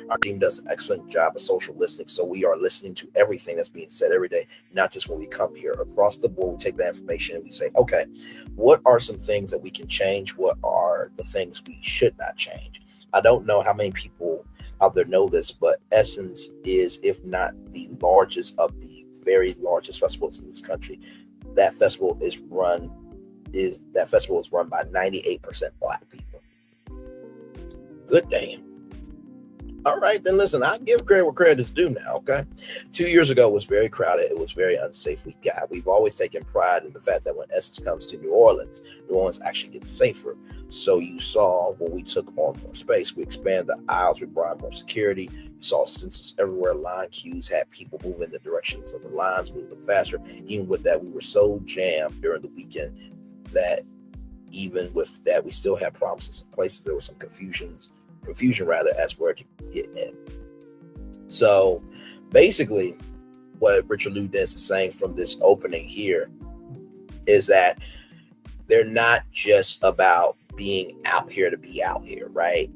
Our team does an excellent job of social listening, so we are listening to everything that's being said every day, not just when we come here. Across the board, we take that information and we say, okay, what are some things that we can change? What are the things we should not change? I don't know how many people out there know this, but Essence is, if not the largest of the very largest festivals in this country. That festival is run by 98% Black people. Good damn. All right, then listen, I give credit where credit is due now, okay? 2 years ago, it was very crowded. It was very unsafe. We've always taken pride in the fact that when Essence comes to New Orleans actually gets safer. So you saw when we took on more space, we expanded the aisles, we brought more security. You saw stencils everywhere, line queues, had people moving in the directions of the lines, moving faster. Even with that, we were so jammed during the weekend that even with that, we still had problems in some places. There was some confusion as where to get in. So basically what Richard Lou Dennis is saying from this opening here is that they're not just about being out here to be out here, right?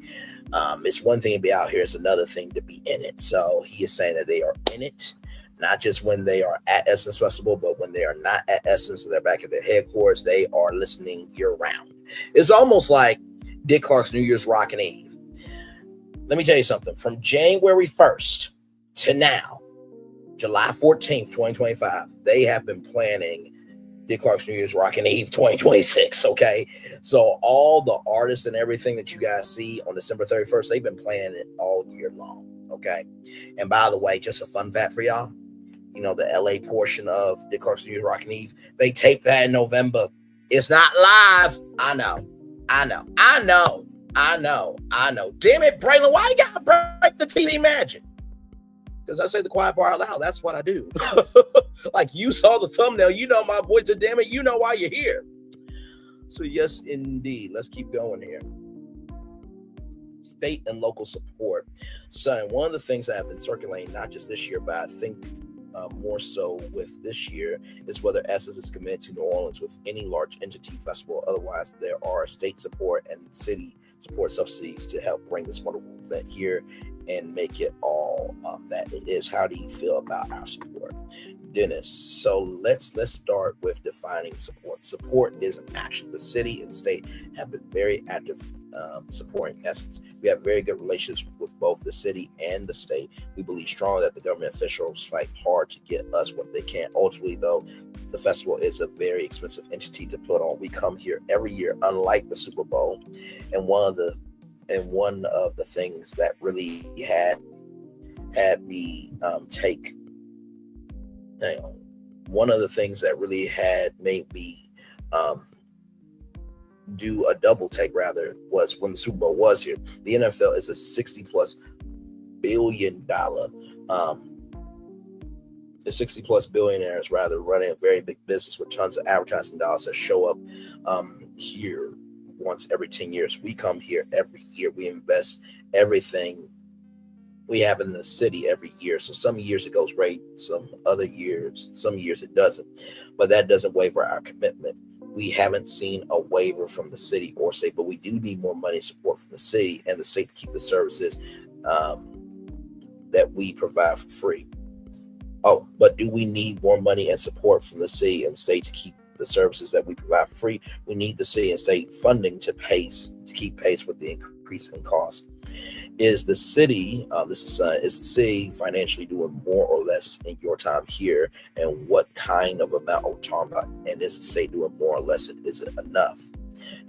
It's one thing to be out here, it's another thing to be in it. So he is saying that they are in it, not just when they are at Essence Festival, but when they are not at Essence and they're back at their headquarters, they are listening year round. It's almost like Dick Clark's New Year's Rockin' Eve. Let me tell you something. From January 1st to now, July 14th, 2025, they have been planning Dick Clark's New Year's Rockin' Eve 2026, okay? So all the artists and everything that you guys see on December 31st, they've been planning it all year long, okay? And by the way, just a fun fact for y'all, you know, the LA portion of Dick Clark's New Year's Rockin' Eve, they taped that in November. It's not live. I know. Damn it, Braylon, why you gotta break the TV magic? Because I say the quiet part out loud. That's what I do. Like you saw the thumbnail, you know my voice, and damn it, you know why you're here. So yes, indeed. Let's keep going here. State and local support. Son, one of the things that have been circulating, not just this year, but I think more so with this year, is whether Essence is committed to New Orleans with any large entity festival. Otherwise, there are state support and city support subsidies to help bring this wonderful event here and make it all that it is. How do you feel about our support, Dennis? So let's start with defining support. Support is an action. The city and state have been very active supporting Essence. We have very good relations with both the city and the state. We believe strongly that the government officials fight hard to get us what they can. Ultimately, though, the festival is a very expensive entity to put on. We come here every year, unlike the Super Bowl, and one of the things that really had me take, one of the things that really had made me do a double take, rather, was when the Super Bowl was here. The NFL is a $60+ billion, the 60+ billionaires rather running a very big business with tons of advertising dollars that show up here once every 10 years. We come here every year. We invest everything we have in the city every year. So some years it goes great, some years it doesn't, but that doesn't waver our commitment. We haven't seen a waiver from the city or state, but we do need more money support from the city and the state to keep the services that we provide for free. Oh, but do we need more money and support from the city and state to keep the services that we provide for free? We need the city and state funding to keep pace with the increase in cost. Is the city, is the city financially doing more or less in your time here? And what kind of amount are we talking about? And is the state doing more or less? Is it enough?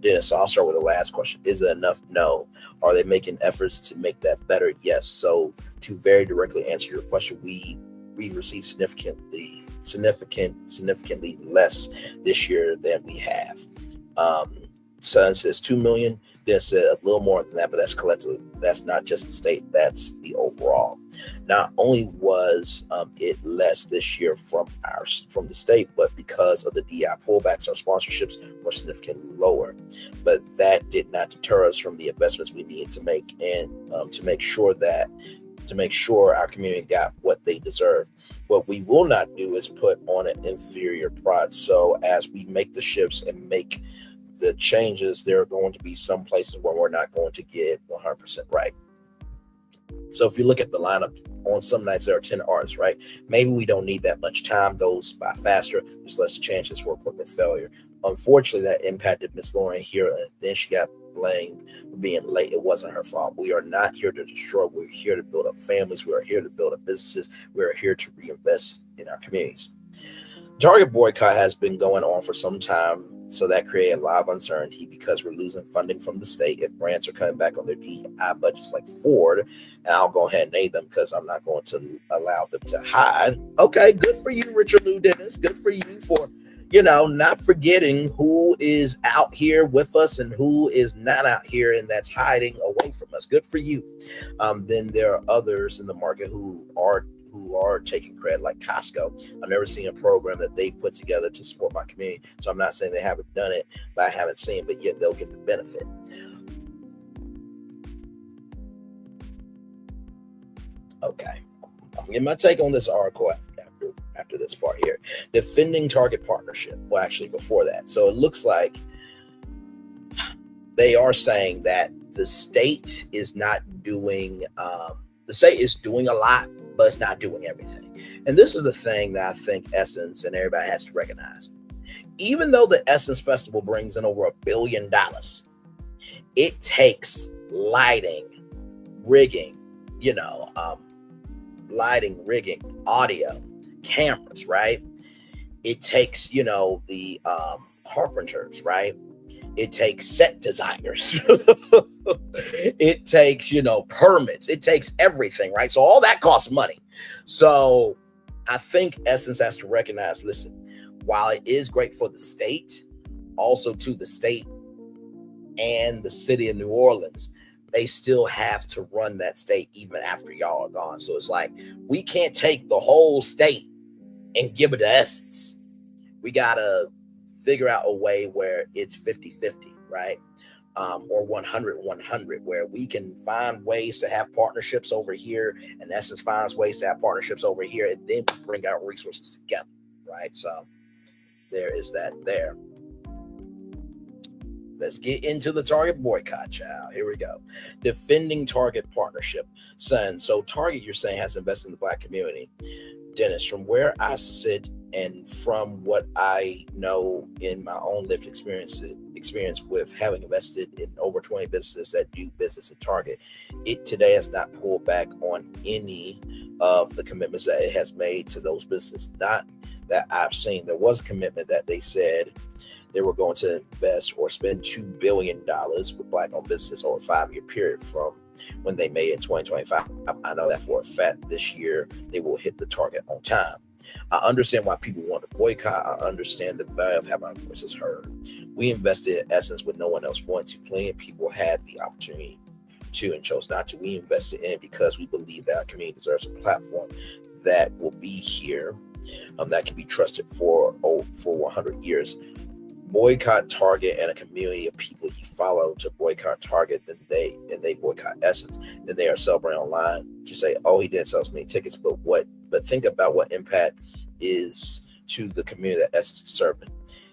Dennis, I'll start with the last question. Is it enough? No. Are they making efforts to make that better? Yes. So to very directly answer your question, we received significantly less this year than we have. Sun says 2 million. This said a little more than that, but that's collectively. That's not just the state. That's the overall. Not only was it less this year from the state, but because of the DI pullbacks, our sponsorships were significantly lower. But that did not deter us from the investments we needed to make, and to make sure our community got what they deserve. What we will not do is put on an inferior product. So as we make the shifts and make the changes, there are going to be some places where we're not going to get 100% right. So if you look at the lineup, on some nights there are 10 artists, right? Maybe we don't need that much time, goes by faster, there's less chances for equipment failure. Unfortunately, that impacted Miss Lauren here, and then she got blamed for being late. It wasn't her fault. We are not here to destroy. We're here to build up families. We are here to build up businesses. We are here to reinvest in our communities. Target boycott has been going on for some time, so that created a lot of uncertainty because we're losing funding from the state. If brands are coming back on their DEI budgets like Ford, and I'll go ahead and name them because I'm not going to allow them to hide. Okay, good for you, Richard Lou Dennis. Good for you for, not forgetting who is out here with us and who is not out here and that's hiding away from us. Good for you. Then there are others in the market who are taking credit, like Costco. I've never seen a program that they've put together to support my community. So I'm not saying they haven't done it, but I haven't seen, but yet they'll get the benefit. Okay. I'll get my take on this article after this part here. Defending Target partnership. Well, actually before that. So it looks like they are saying that the state is not doing, the state is doing a lot, but it's not doing everything. And this is the thing that I think Essence and everybody has to recognize. Even though the Essence Festival brings in over $1 billion, it takes lighting, rigging, audio, cameras, right? It takes, the carpenters, right? It takes set designers. It takes, permits. It takes everything, right? So all that costs money. So I think Essence has to recognize, listen, while it is great for the state, also to the state and the city of New Orleans, they still have to run that state even after y'all are gone. So it's like, we can't take the whole state and give it to Essence. We got to figure out a way where it's 50-50, right? Or 100-100, where we can find ways to have partnerships over here, and Essence finds ways to have partnerships over here, and then we bring our resources together, right? So there is that there. Let's get into the Target boycott, child. Here we go. Defending Target partnership. Son, so Target, you're saying, has invested in the Black community. Dennis, from where I sit and from what I know in my own lived experience with having invested in over 20 businesses that do business at Target, it today has not pulled back on any of the commitments that it has made to those businesses. Not that I've seen. There was a commitment that they said they were going to invest or spend $2 billion with Black-owned business over a 5-year period from when they made it in 2025. I know that for a fact this year they will hit the target on time. I understand why people want to boycott. I understand the value of having our voices heard. We invested in Essence when no one else wanted to. Plenty of people had the opportunity to and chose not to. We invested in it because we believe that our community deserves a platform that will be here, that can be trusted for 100 years. Boycott Target and a community of people you follow to boycott Target, then they boycott Essence, then they are celebrating online to say, oh, he didn't sell as many tickets, but think about what impact is to the community that Essence is serving.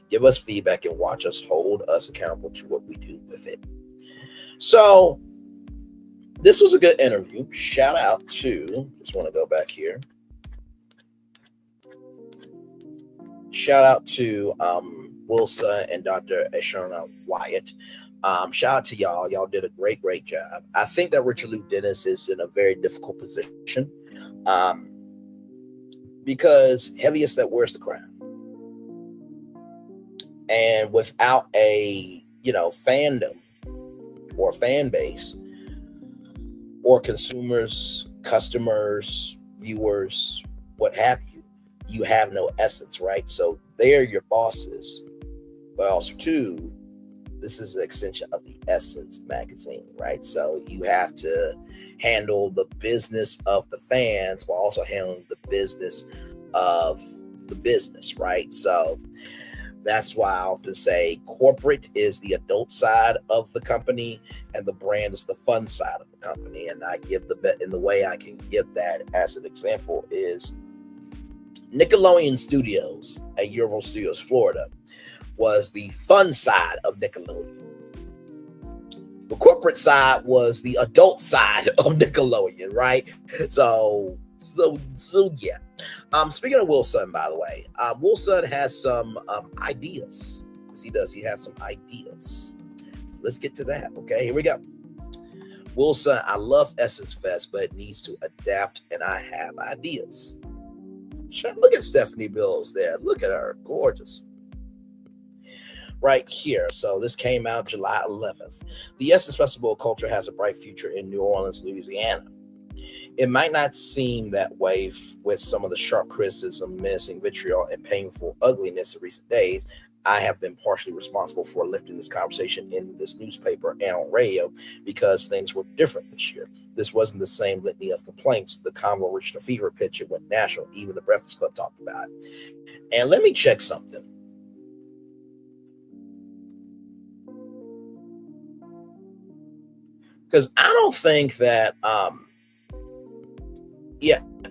Give us feedback and watch us, hold us accountable to what we do with it. So this was a good interview. Shout out to, just want to go back here. Shout out to Wilson and Dr. Ashana Wyatt. Shout out to y'all. Y'all did a great job. I think that Richard Lou Dennis is in a very difficult position because heaviest that wears the crown. And without a, fandom or fan base or consumers, customers, viewers, what have you, you have no essence, right? So they're your bosses. But also, too, this is an extension of the Essence magazine, right? So you have to handle the business of the fans while also handling the business of the business, right? So that's why I often say corporate is the adult side of the company and the brand is the fun side of the company. And I give the way I can give that as an example is Nickelodeon Studios at Universal Studios, Florida, was the fun side of Nickelodeon. The corporate side was the adult side of Nickelodeon, right? So yeah. Speaking of Wilson, by the way, Wilson has some ideas. Yes, he does. He has some ideas. Let's get to that. Okay, here we go. Wilson, I love Essence Fest, but it needs to adapt, and I have ideas. Look at Stephanie Mills there. Look at her. Gorgeous. Right here. So this came out July 11th. The Essence Festival of Culture has a bright future in New Orleans, Louisiana. It might not seem that way with some of the sharp criticism, menacing vitriol, and painful ugliness of recent days. I have been partially responsible for lifting this conversation in this newspaper and on radio because things were different this year. This wasn't the same litany of complaints. The convo reached a fever pitch. It went national. Even the Breakfast Club talked about it. And let me check something. Because I don't think that, I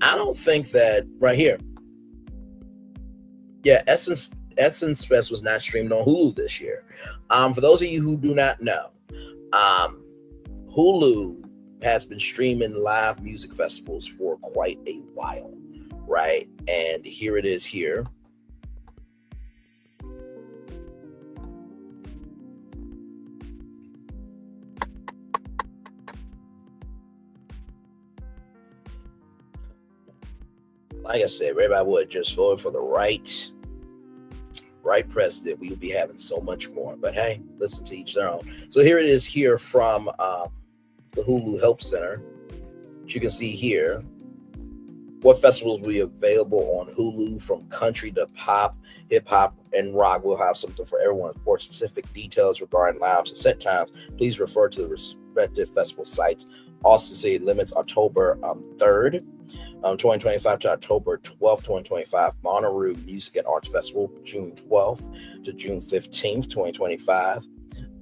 don't think that right here. Yeah, Essence Fest was not streamed on Hulu this year. For those of you who do not know, Hulu has been streaming live music festivals for quite a while, right? And here it is here. Like I said, everybody would just vote for the right president. We would be having so much more. But hey, listen to each their own. So here it is here from the Hulu Help Center. As you can see here, what festivals will be available on Hulu from country to pop, hip hop, and rock. We'll have something for everyone. For specific details regarding lives and set times, please refer to the respective festival sites. Austin City Limits, October 3rd. 2025 to October 12th, 2025. Bonnaroo Music and Arts Festival, June 12th to June 15th, 2025.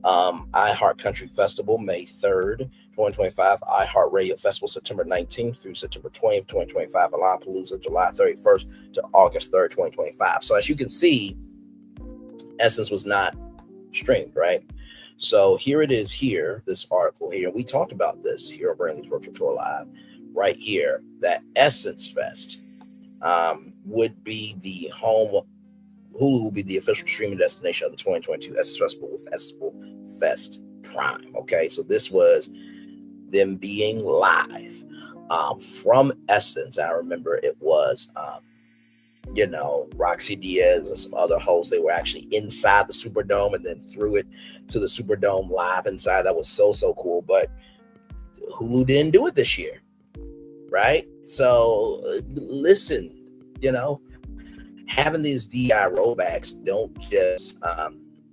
iHeart Country Festival, May 3rd, 2025. iHeart Radio Festival, September 19th through September 20th, 2025. Lollapalooza, July 31st to August 3rd, 2025. So as you can see, Essence was not streamed, right? So here it is here, this article here. We talked about this here on Brantley's Virtual Tour Live right here, that Essence Fest would be the home. Hulu will be the official streaming destination of the 2022 Essence Festival with Festival Fest Prime. Okay, so this was them being live from Essence. I remember it was, Roxy Diaz and some other hosts. They were actually inside the Superdome and then threw it to the Superdome live inside. That was so cool. But Hulu didn't do it this year, right? So listen, having these DI rollbacks don't just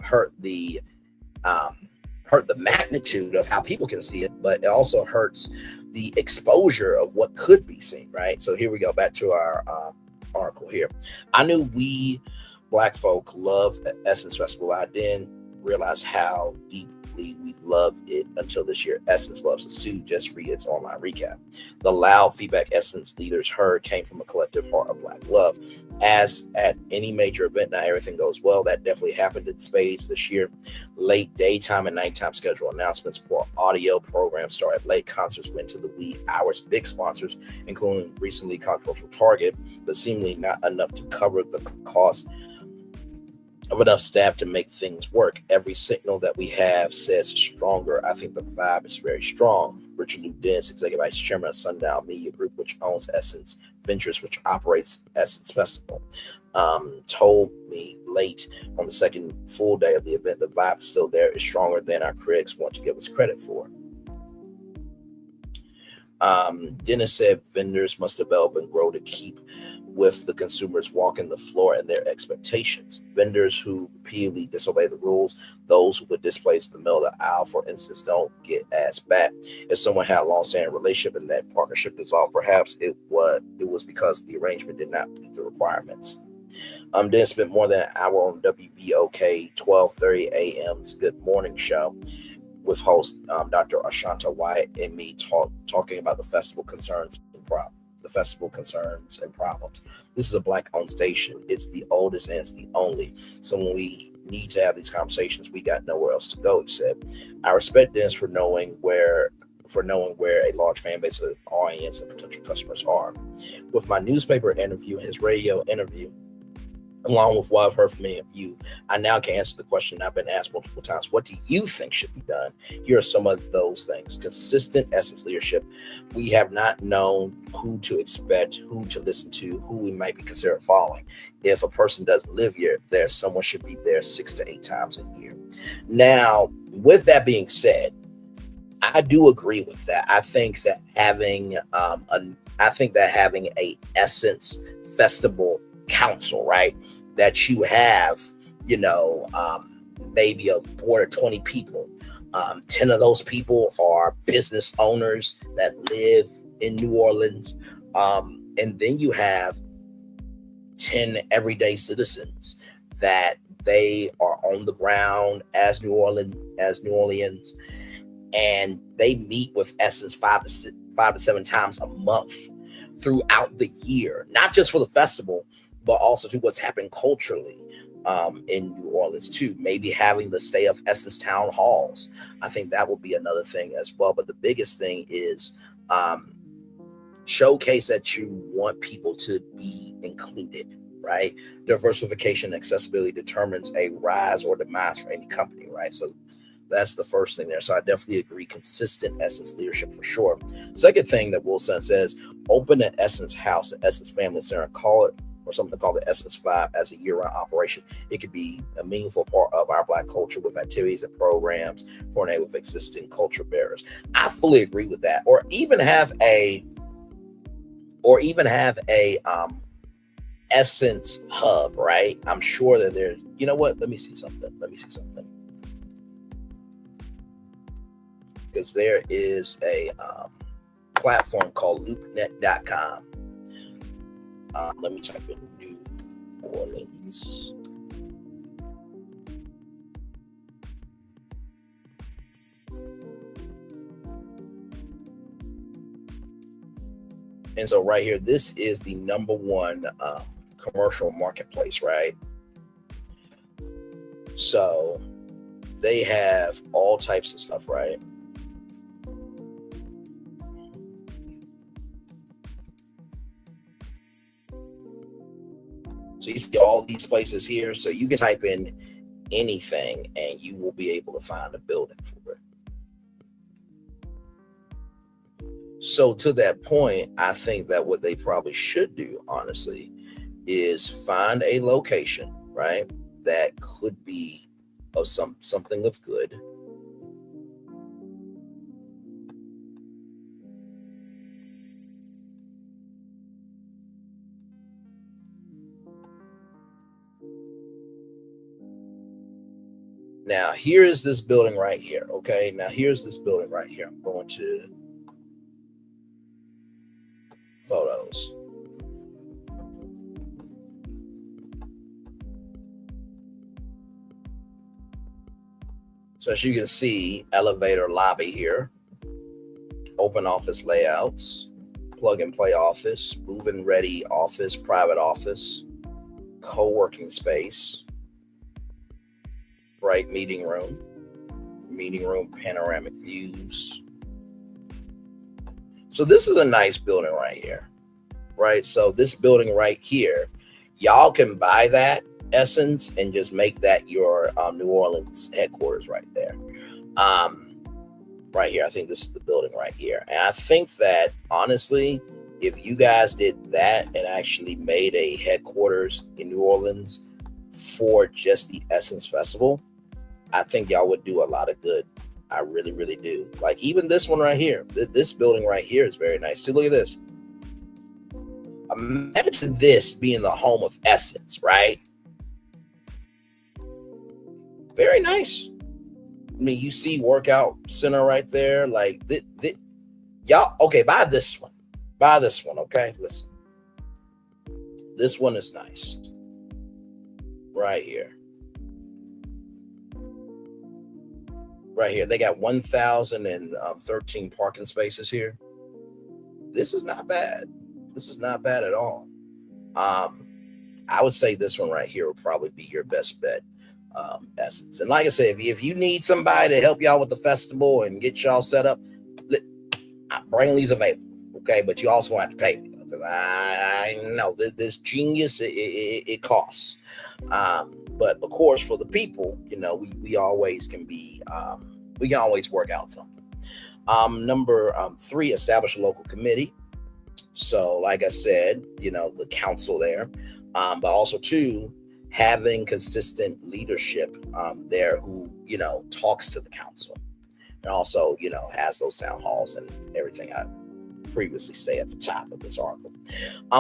hurt the magnitude of how people can see it, but it also hurts the exposure of what could be seen, right? So here we go, back to our article here. I knew we Black folk love the Essence Festival. I didn't realize how deeply we love it until this year. Essence loves us too. Just read its online recap. The loud feedback Essence leaders heard came from a collective heart of Black love. As at any major event, not everything goes well. That definitely happened in spades this year. Late daytime and nighttime schedule announcements for audio programs started late. Concerts went to the wee hours. Big sponsors, including recently controversial Target, but seemingly not enough to cover the cost of enough staff to make things work. Every signal that we have says stronger. I think the vibe is very strong. Richard Lou Dennis, Executive Vice Chairman of Sundown Media Group, which owns Essence Ventures, which operates Essence Festival, told me late on the second full day of the event, the vibe is still there. Is stronger than our critics want to give us credit for. Dennis said vendors must develop and grow to keep with the consumers walking the floor and their expectations. Vendors who repeatedly disobey the rules, those who would displace the middle of the aisle, for instance, don't get asked back. If someone had a long-standing relationship and that partnership dissolved, perhaps it was because the arrangement did not meet the requirements. Then spent more than an hour on WBOK 12:30 a.m.'s Good Morning Show with host Dr. Ashanta Wyatt and me talking about the festival concerns and problems. This is a Black-owned station. It's the oldest and it's the only. So when we need to have these conversations, we got nowhere else to go, he said. I respect Dennis for knowing where a large fan base of audience and potential customers are. With my newspaper interview and his radio interview, along with what I've heard from many of you, I now can answer the question I've been asked multiple times. What do you think should be done? Here are some of those things. Consistent Essence leadership. We have not known who to expect, who to listen to, who we might be considered following. If a person doesn't live here, someone should be there 6 to 8 times a year. Now, with that being said, I do agree with that. I think that having a Essence Festival Council, right? That you have, maybe a board of 20 people. 10 of those people are business owners that live in New Orleans. And then you have 10 everyday citizens that they are on the ground as New Orleans, and they meet with Essence 5 to 7 times a month throughout the year, not just for the festival, but also to what's happened culturally in New Orleans too. Maybe having the stay of Essence town halls. I think that will be another thing as well. But the biggest thing is showcase that you want people to be included, right? Diversification and accessibility determines a rise or demise for any company, right? So that's the first thing there. So I definitely agree. Consistent Essence leadership for sure. Second thing that Wilson says, open an Essence house, an Essence Family Center, call it, or something called the Essence 5 as a year-round operation. It could be a meaningful part of our Black culture with activities and programs coordinated with existing culture bearers. I fully agree with that. Or even have a Essence hub, right? I'm sure that there's, you know what? Let me see something. Because there is a platform called loopnet.com. Let me type in New Orleans. And so right here, this is the number one commercial marketplace, right? So they have all types of stuff, right? So you see all these places here. So you can type in anything and you will be able to find a building for it. So to that point, I think that what they probably should do, honestly, is find a location, right, that could be of something of good. Now, here is this building right here, okay? Now, here's this building right here. I'm going to photos. So as you can see, elevator lobby here, open office layouts, plug and play office, move and ready office, private office, co-working space, bright meeting room panoramic views. So this is a nice building right here, right? So this building right here, y'all can buy that Essence and just make that your New Orleans headquarters right there. Right here, I think this is the building right here. And I think that honestly, if you guys did that and actually made a headquarters in New Orleans for just the Essence Festival, I think y'all would do a lot of good. I really, really do. Like even this one right here, this building right here is very nice too. Look at this. Imagine this being the home of Essence, right? Very nice. I mean, you see workout center right there. Like y'all, okay, buy this one. Buy this one, okay? Listen. This one is nice. Right here. Right here. They got 1,013 parking spaces here. This is not bad. This is not bad at all. I would say this one right here would probably be your best bet. Essence. And like I said, if you need somebody to help y'all with the festival and get y'all set up, Brainley's available. Okay, but you also have to pay me because I know this genius it costs. But of course, for the people, you know, we always can be we can always work out something. Number 3, establish a local committee. So, like I said, you know, the council there, but also 2, having consistent leadership there who, you know, talks to the council and also, you know, has those town halls and everything I previously say at the top of this article.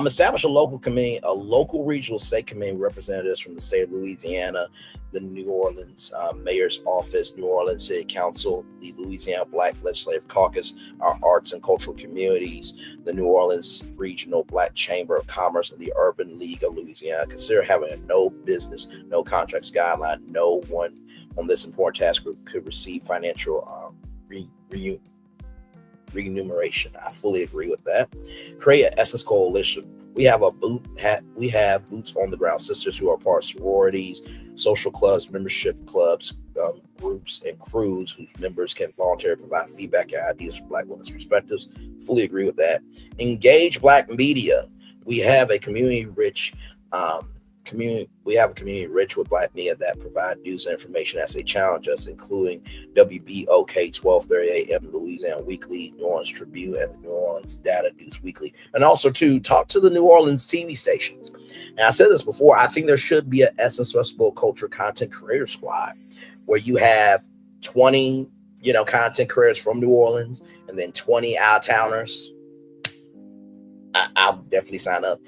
Establish a local committee, a local regional state committee, representatives from the state of Louisiana, the New Orleans Mayor's Office, New Orleans City Council, the Louisiana Black Legislative Caucus, our arts and cultural communities, the New Orleans Regional Black Chamber of Commerce, and the Urban League of Louisiana. Consider having a no business, no contracts guideline. No one on this important task group could receive financial remuneration. I fully agree with that. Create an Essence coalition. We have boots on the ground sisters who are part of sororities, social clubs, membership clubs, groups, and crews whose members can voluntarily provide feedback and ideas from Black women's perspectives. Fully agree with that. Engage Black media. We have a community rich with Black media that provide news and information as they challenge us, including WBOK 12:30 a.m. Louisiana Weekly, New Orleans Tribune, and the New Orleans Data News Weekly. And also to talk to the New Orleans TV stations. And I said this before, I think there should be an Essence Festival Culture Content Creator Squad where you have 20, you know, content creators from New Orleans and then 20 out-of-towners. I'll definitely sign up.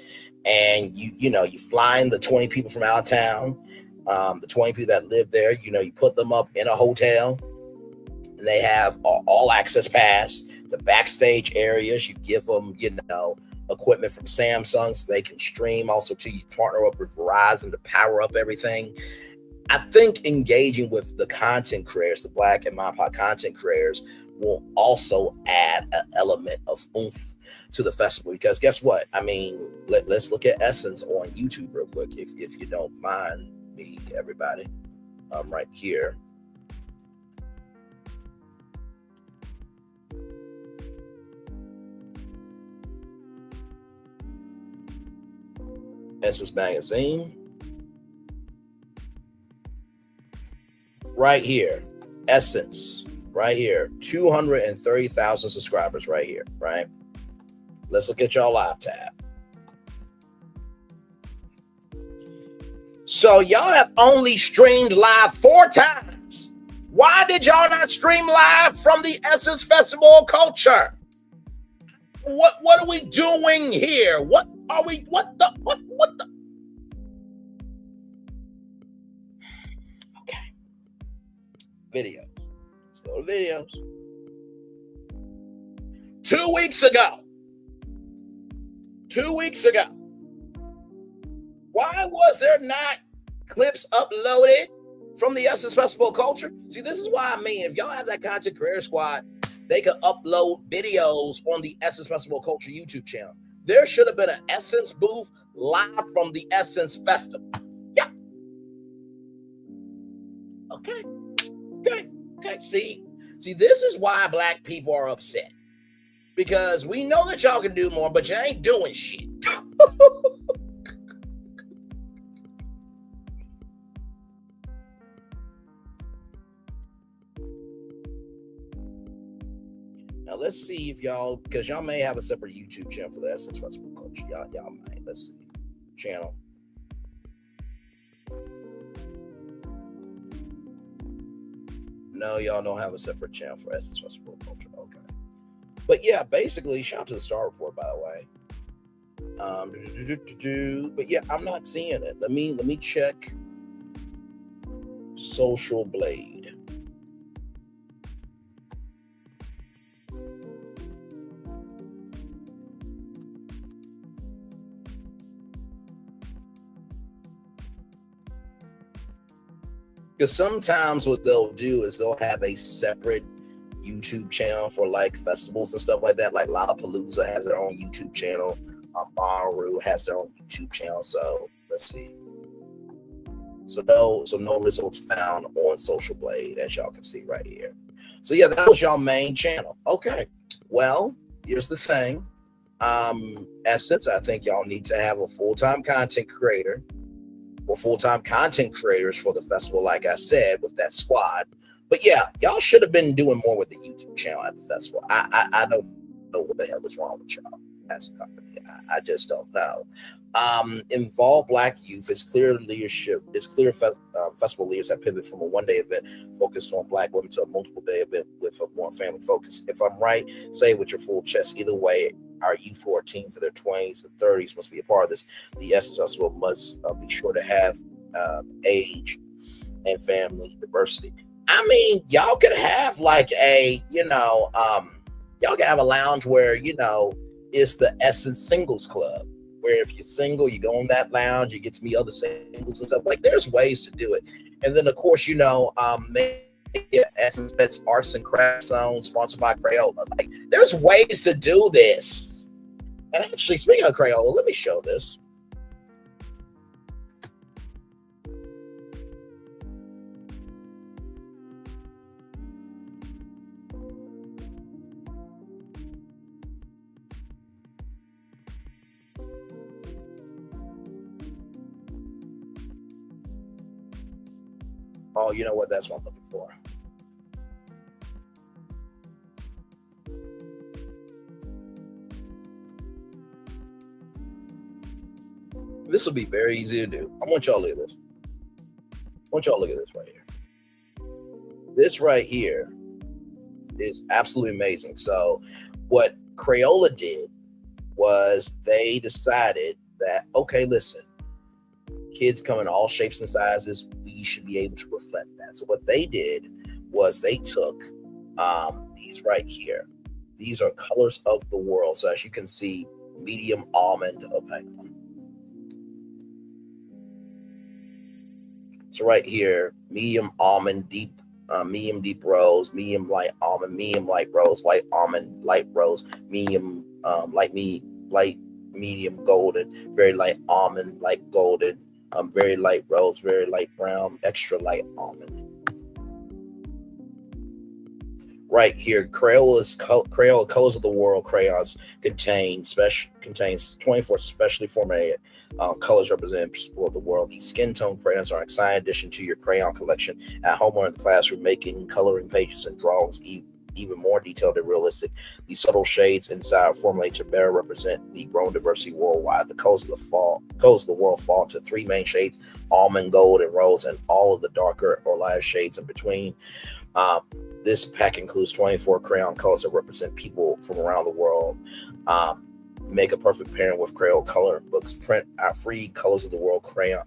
And you fly in the 20 people from out of town, the 20 people that live there, you know, you put them up in a hotel and they have all access pass, the backstage areas, you give them, you know, equipment from Samsung so they can stream. Also to you partner up with Verizon to power up everything. I think engaging with the content creators, the Black and mom content creators, will also add an element of oomph to the festival, because guess what? I mean, let's look at Essence on YouTube real quick, if you don't mind me, everybody. Right here. Essence Magazine. Right here. Essence. Right here. 230,000 subscribers right here. Right? Let's look at y'all live tab. So y'all have only streamed live 4 times. Why did y'all not stream live from the Essence Festival Culture? What are we doing here? What the? Okay. Videos. Let's go to videos. 2 weeks ago. 2 weeks ago. Why was there not clips uploaded from the Essence Festival Culture? See, this is why I mean, if y'all have that content creator squad, they could upload videos on the Essence Festival Culture YouTube channel. There should have been an Essence booth live from the Essence Festival. Yeah. Okay. See, this is why black people are upset. Because we know that y'all can do more, but you ain't doing shit. Now let's see if y'all, because y'all may have a separate YouTube channel for the Essence Festival Culture. Y'all might. Let's see. Channel. No, y'all don't have a separate channel for Essence Festival Culture. Okay. But yeah, basically, shout out to the Star Report, by the way. But yeah, I'm not seeing it. Let me check Social Blade. Because sometimes what they'll do is they'll have a separate YouTube channel for like festivals and stuff like that. Like Lollapalooza has their own YouTube channel. Bonnaroo has their own YouTube channel. So let's see. So no results found on Social Blade, as y'all can see right here. So yeah, that was y'all main channel. Okay. Well, here's the thing. Essence, I think y'all need to have a full-time content creator or full-time content creators for the festival, like I said, with that squad. But yeah, y'all should have been doing more with the YouTube channel at the festival. I don't know what the hell is wrong with y'all as a company. I just don't know. Involve Black youth. It's clear leadership. It's clear festival leaders have pivoted from a one-day event focused on Black women to a multiple-day event with a more family focus. If I'm right, say it with your full chest. Either way, our youth who are teens in their 20s and 30s must be a part of this. The Essence Festival must be sure to have age and family diversity. I mean, y'all could have like a, y'all can have a lounge where, it's the Essence Singles Club, where if you're single, you go in that lounge, you get to meet other singles and stuff. Like, there's ways to do it. And then, of course, Essence Pets Arts and Crafts Zone, sponsored by Crayola. Like, there's ways to do this. And actually, speaking of Crayola, let me show this. Oh, you know what? That's what I'm looking for. This will be very easy to do. I want y'all to look at this. I want y'all to look at this right here. This right here is absolutely amazing. So what Crayola did was they decided that, okay, listen, kids come in all shapes and sizes. We should be able to reflect that. So what they did was they took these right here. These are colors of the world. So as you can see, medium almond. So right here, medium almond, medium deep rose, medium light almond, medium light rose, light almond, light rose, medium light medium golden, very light almond, light golden, very light rose, very light brown, extra light almond. right here, Crayola Colors of the World crayons contains 24 specially formulated colors representing people of the world. These skin tone crayons are an exciting addition to your crayon collection at home or in the classroom, making coloring pages and drawings even more detailed and realistic. These subtle shades inside formulate to better represent the growing diversity worldwide. The colors of the world fall into three main shades: almond, gold, and rose, and all of the darker or lighter shades in between. This pack includes 24 crayon colors that represent people from around the world. Make a perfect pairing with Crayola coloring books. Print our free Colors of the World crayon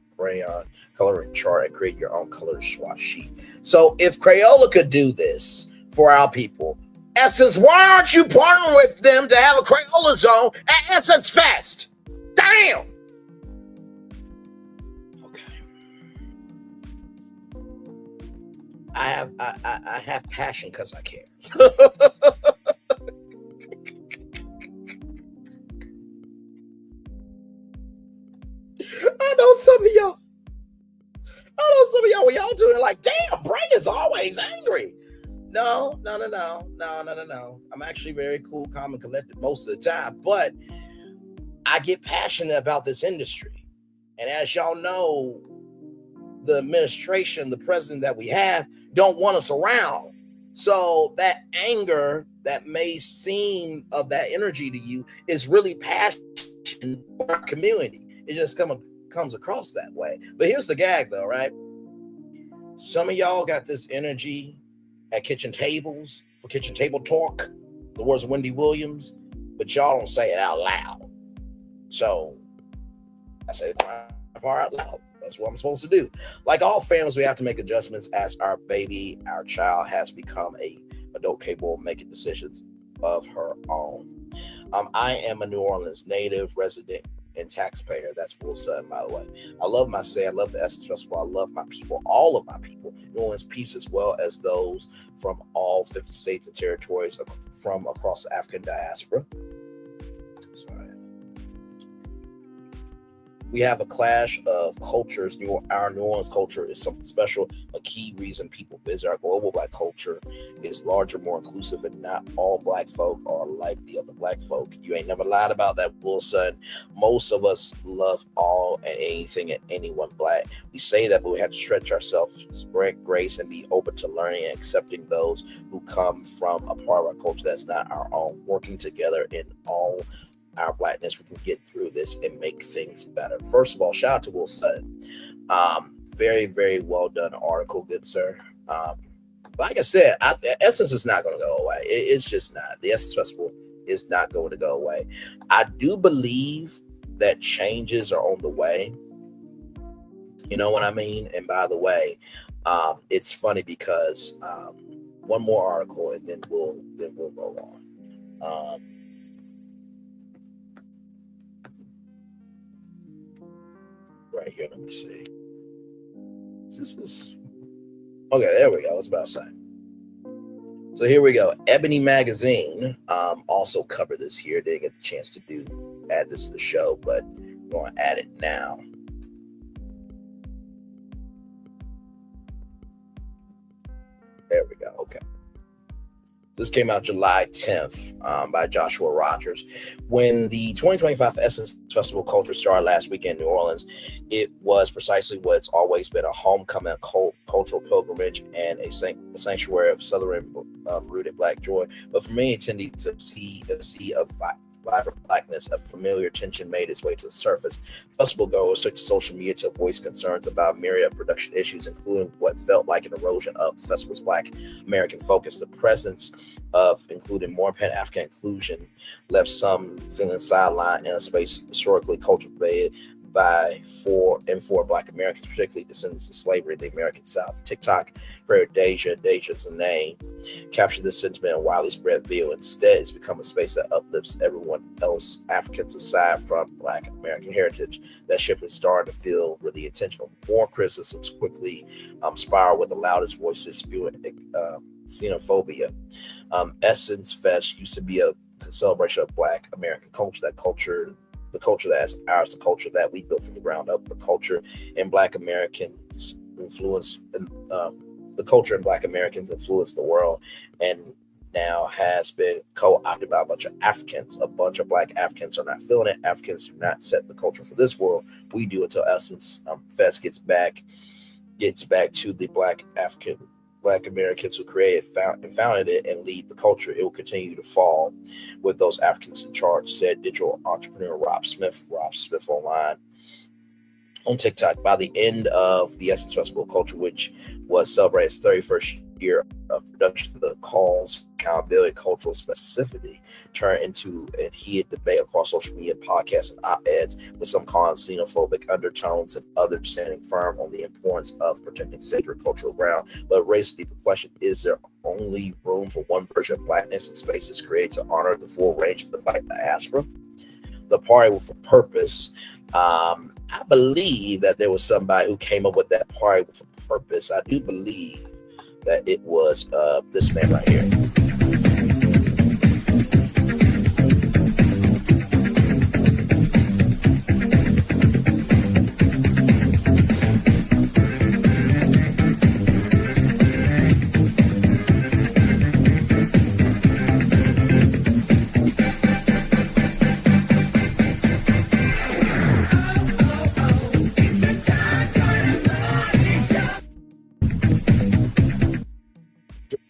coloring chart and create your own color swatch sheet. So if Crayola could do this for our people, Essence, why aren't you partnering with them to have a Crayola zone at Essence Fest? Damn! I have passion because I care. I know some of y'all. When y'all doing like, damn, Bray is always angry. No. I'm actually very cool, calm, and collected most of the time, but I get passionate about this industry. And as y'all know, the administration, the president that we have, don't want us around. So that anger that may seem of that energy to you is really passion for our community. It just comes across that way. But here's the gag though, right? Some of y'all got this energy at kitchen tables for kitchen table talk, the words of Wendy Williams, but y'all don't say it out loud. So I say the part out loud. That's what I'm supposed to do. Like all families, we have to make adjustments as our child has become a adult capable of making decisions of her own. I am a New Orleans native, resident, and taxpayer. That's Will Sutton, by the way. I love my city. I love the Essence Festival. I love my people, all of my people, New Orleans peeps, as well as those from all 50 states and territories from across the African diaspora. Sorry. We have a clash of cultures. Our New Orleans culture is something special. A key reason people visit our global Black culture is larger, more inclusive, and not all Black folk are like the other Black folk. You ain't never lied about that, Will Son. Most of us love all and anything and anyone Black. We say that, but we have to stretch ourselves, spread grace, and be open to learning and accepting those who come from a part of our culture that's not our own. Working together in all our Blackness, we can get through this and make things better. First of all, shout out to Will Sutton. Very, very well done article, good sir. Like I said, Essence is not going to go away. It's just not. The Essence Festival is not going to go away. I do believe that changes are on the way. You know what I mean? And by the way, it's funny because one more article and then we'll go on. Right here, let me see. This is okay. There we go. I was about to say. So here we go. Ebony Magazine also covered this here. Didn't get the chance to add this to the show, but I'm going to add it now. There we go. Okay. This came out July 10th by Joshua Rogers. When the 2025 Essence Festival Culture started last weekend in New Orleans, it was precisely what's always been: a homecoming, cultural pilgrimage, and a sanctuary of Southern rooted Black joy. But for many attendees, to see a sea of vibrant Blackness, a familiar tension made its way to the surface. Festival goers took to social media to voice concerns about myriad production issues, including what felt like an erosion of the festival's Black American focus. The presence of including more Pan-African inclusion left some feeling sidelined in a space historically cultivated by for Black Americans, particularly descendants of slavery in the American South. TikTok creator Deja's name captured this sentiment and widely spread video. Instead, it's become a space that uplifts everyone else, Africans aside from Black American heritage. That shift is starting to feel really intentional. More criticisms quickly spiral with the loudest voices spewing xenophobia. Essence Fest used to be a celebration of Black American culture. The culture that's ours, the culture that we built from the ground up, the culture in Black Americans influence, the culture in Black Americans influence the world. And now has been co-opted by a bunch of Africans. A bunch of Black Africans are not feeling it. Africans do not set the culture for this world. We do it till Essence Fest gets back to the Black Americans who created, founded it, and lead the culture. It will continue to fall with those Africans in charge, said digital entrepreneur Rob Smith online on TikTok. By the end of the Essence Festival of Culture, which was celebrated its 31st year of production, the calls, accountability, cultural specificity turned into a heated debate across social media, podcasts, and op-eds, with some calling xenophobic undertones and others standing firm on the importance of protecting sacred cultural ground. But it raises a deeper question: is there only room for one version of Blackness in spaces created to honor the full range of the Black diaspora? The party with a purpose. I believe that there was somebody who came up with that party with a purpose. I do believe that it was this man right here.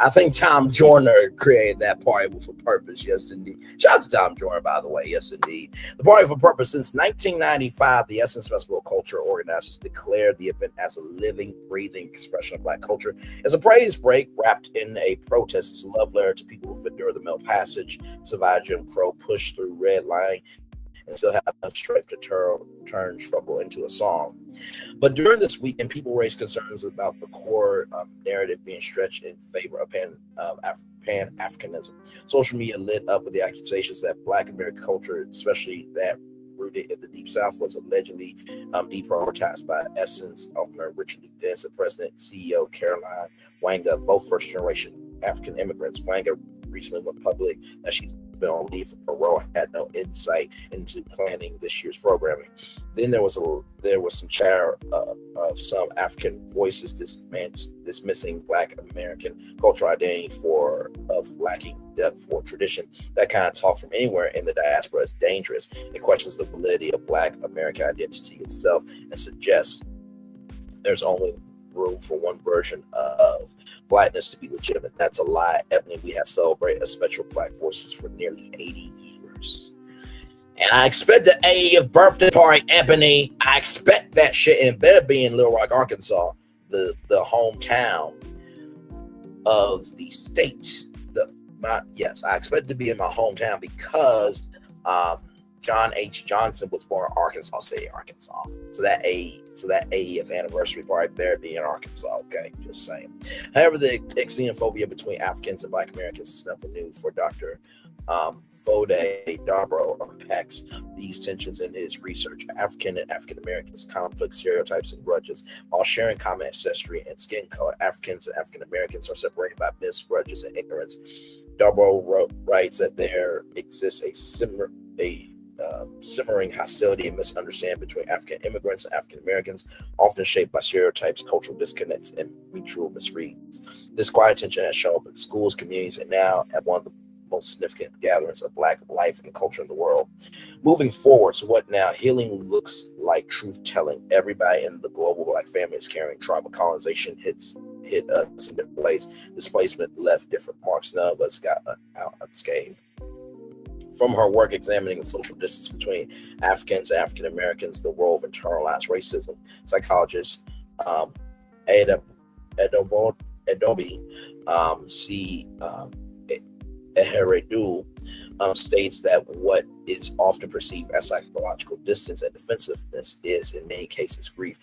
I think Tom Joyner created that party with a purpose. Yes, indeed. Shout out to Tom Joyner, by the way. Yes, indeed. The party with a purpose. Since 1995, the Essence Festival of Culture organizers declared the event as a living, breathing expression of Black culture. As a praise break wrapped in a protest, it's a love letter to people who've endured the Middle Passage, survived Jim Crow, pushed through redlining, and still have enough strength to turn trouble into a song. But during this weekend, people raised concerns about the core narrative being stretched in favor of Pan-Africanism. Social media lit up with the accusations that Black American culture, especially that rooted in the Deep South, was allegedly deprioritized by Essence owner Richard Dennis and President and CEO Caroline Wanga, both first-generation African immigrants. Wanga recently went public that she's been on leave for parole, had no insight into planning this year's programming. Then there was some chatter of some African voices dismissing Black American cultural identity of lacking depth or tradition. That kind of talk from anywhere in the diaspora is dangerous. It questions the validity of Black American identity itself and suggests there's only room for one version of Blackness to be legitimate. That's a lie. Ebony, we have celebrated a special Black voices for nearly 80 years. And I expect the 80th birthday party, Ebony. I expect that shit, and it better be in Little Rock, Arkansas, the hometown of the state. Yes, I expect it to be in my hometown because John H. Johnson was born in Arkansas City, Arkansas. So that 80th anniversary party better be in Arkansas. Okay, just saying. However, the xenophobia between Africans and Black Americans is nothing new. For Dr. Fode Darbro unpacks these tensions in his research. African and African Americans, conflicts, stereotypes, and grudges. While sharing common ancestry and skin color, Africans and African Americans are separated by myths, grudges, and ignorance. Darbro writes that there exists a simmering hostility and misunderstanding between African immigrants and African Americans, often shaped by stereotypes, cultural disconnects, and mutual misreads. This quiet tension has shown up in schools, communities, and now at one of the most significant gatherings of Black life and culture in the world. Moving forward, so what now? Healing looks like truth-telling. Everybody in the global Black family is carrying tribal colonization hit us in different ways. Displacement left different marks. None of us got out unscathed. From her work examining the social distance between Africans and African Americans, the role of internalized racism, psychologist Adobe C. Eheredu states that what is often perceived as psychological distance and defensiveness is in many cases grief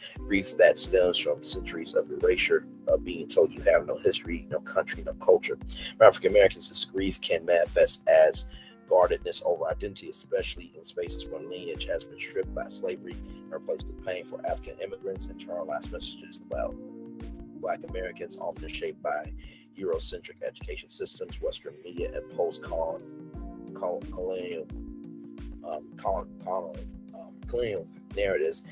that stems from centuries of erasure, of being told you have no history, no country, no culture. For African Americans, this grief can manifest as guardedness over identity, especially in spaces where lineage has been stripped by slavery and replaced with pain. For African immigrants, internalized messages about Black Americans, often shaped by Eurocentric education systems, Western media, and post-colonial colonial narratives,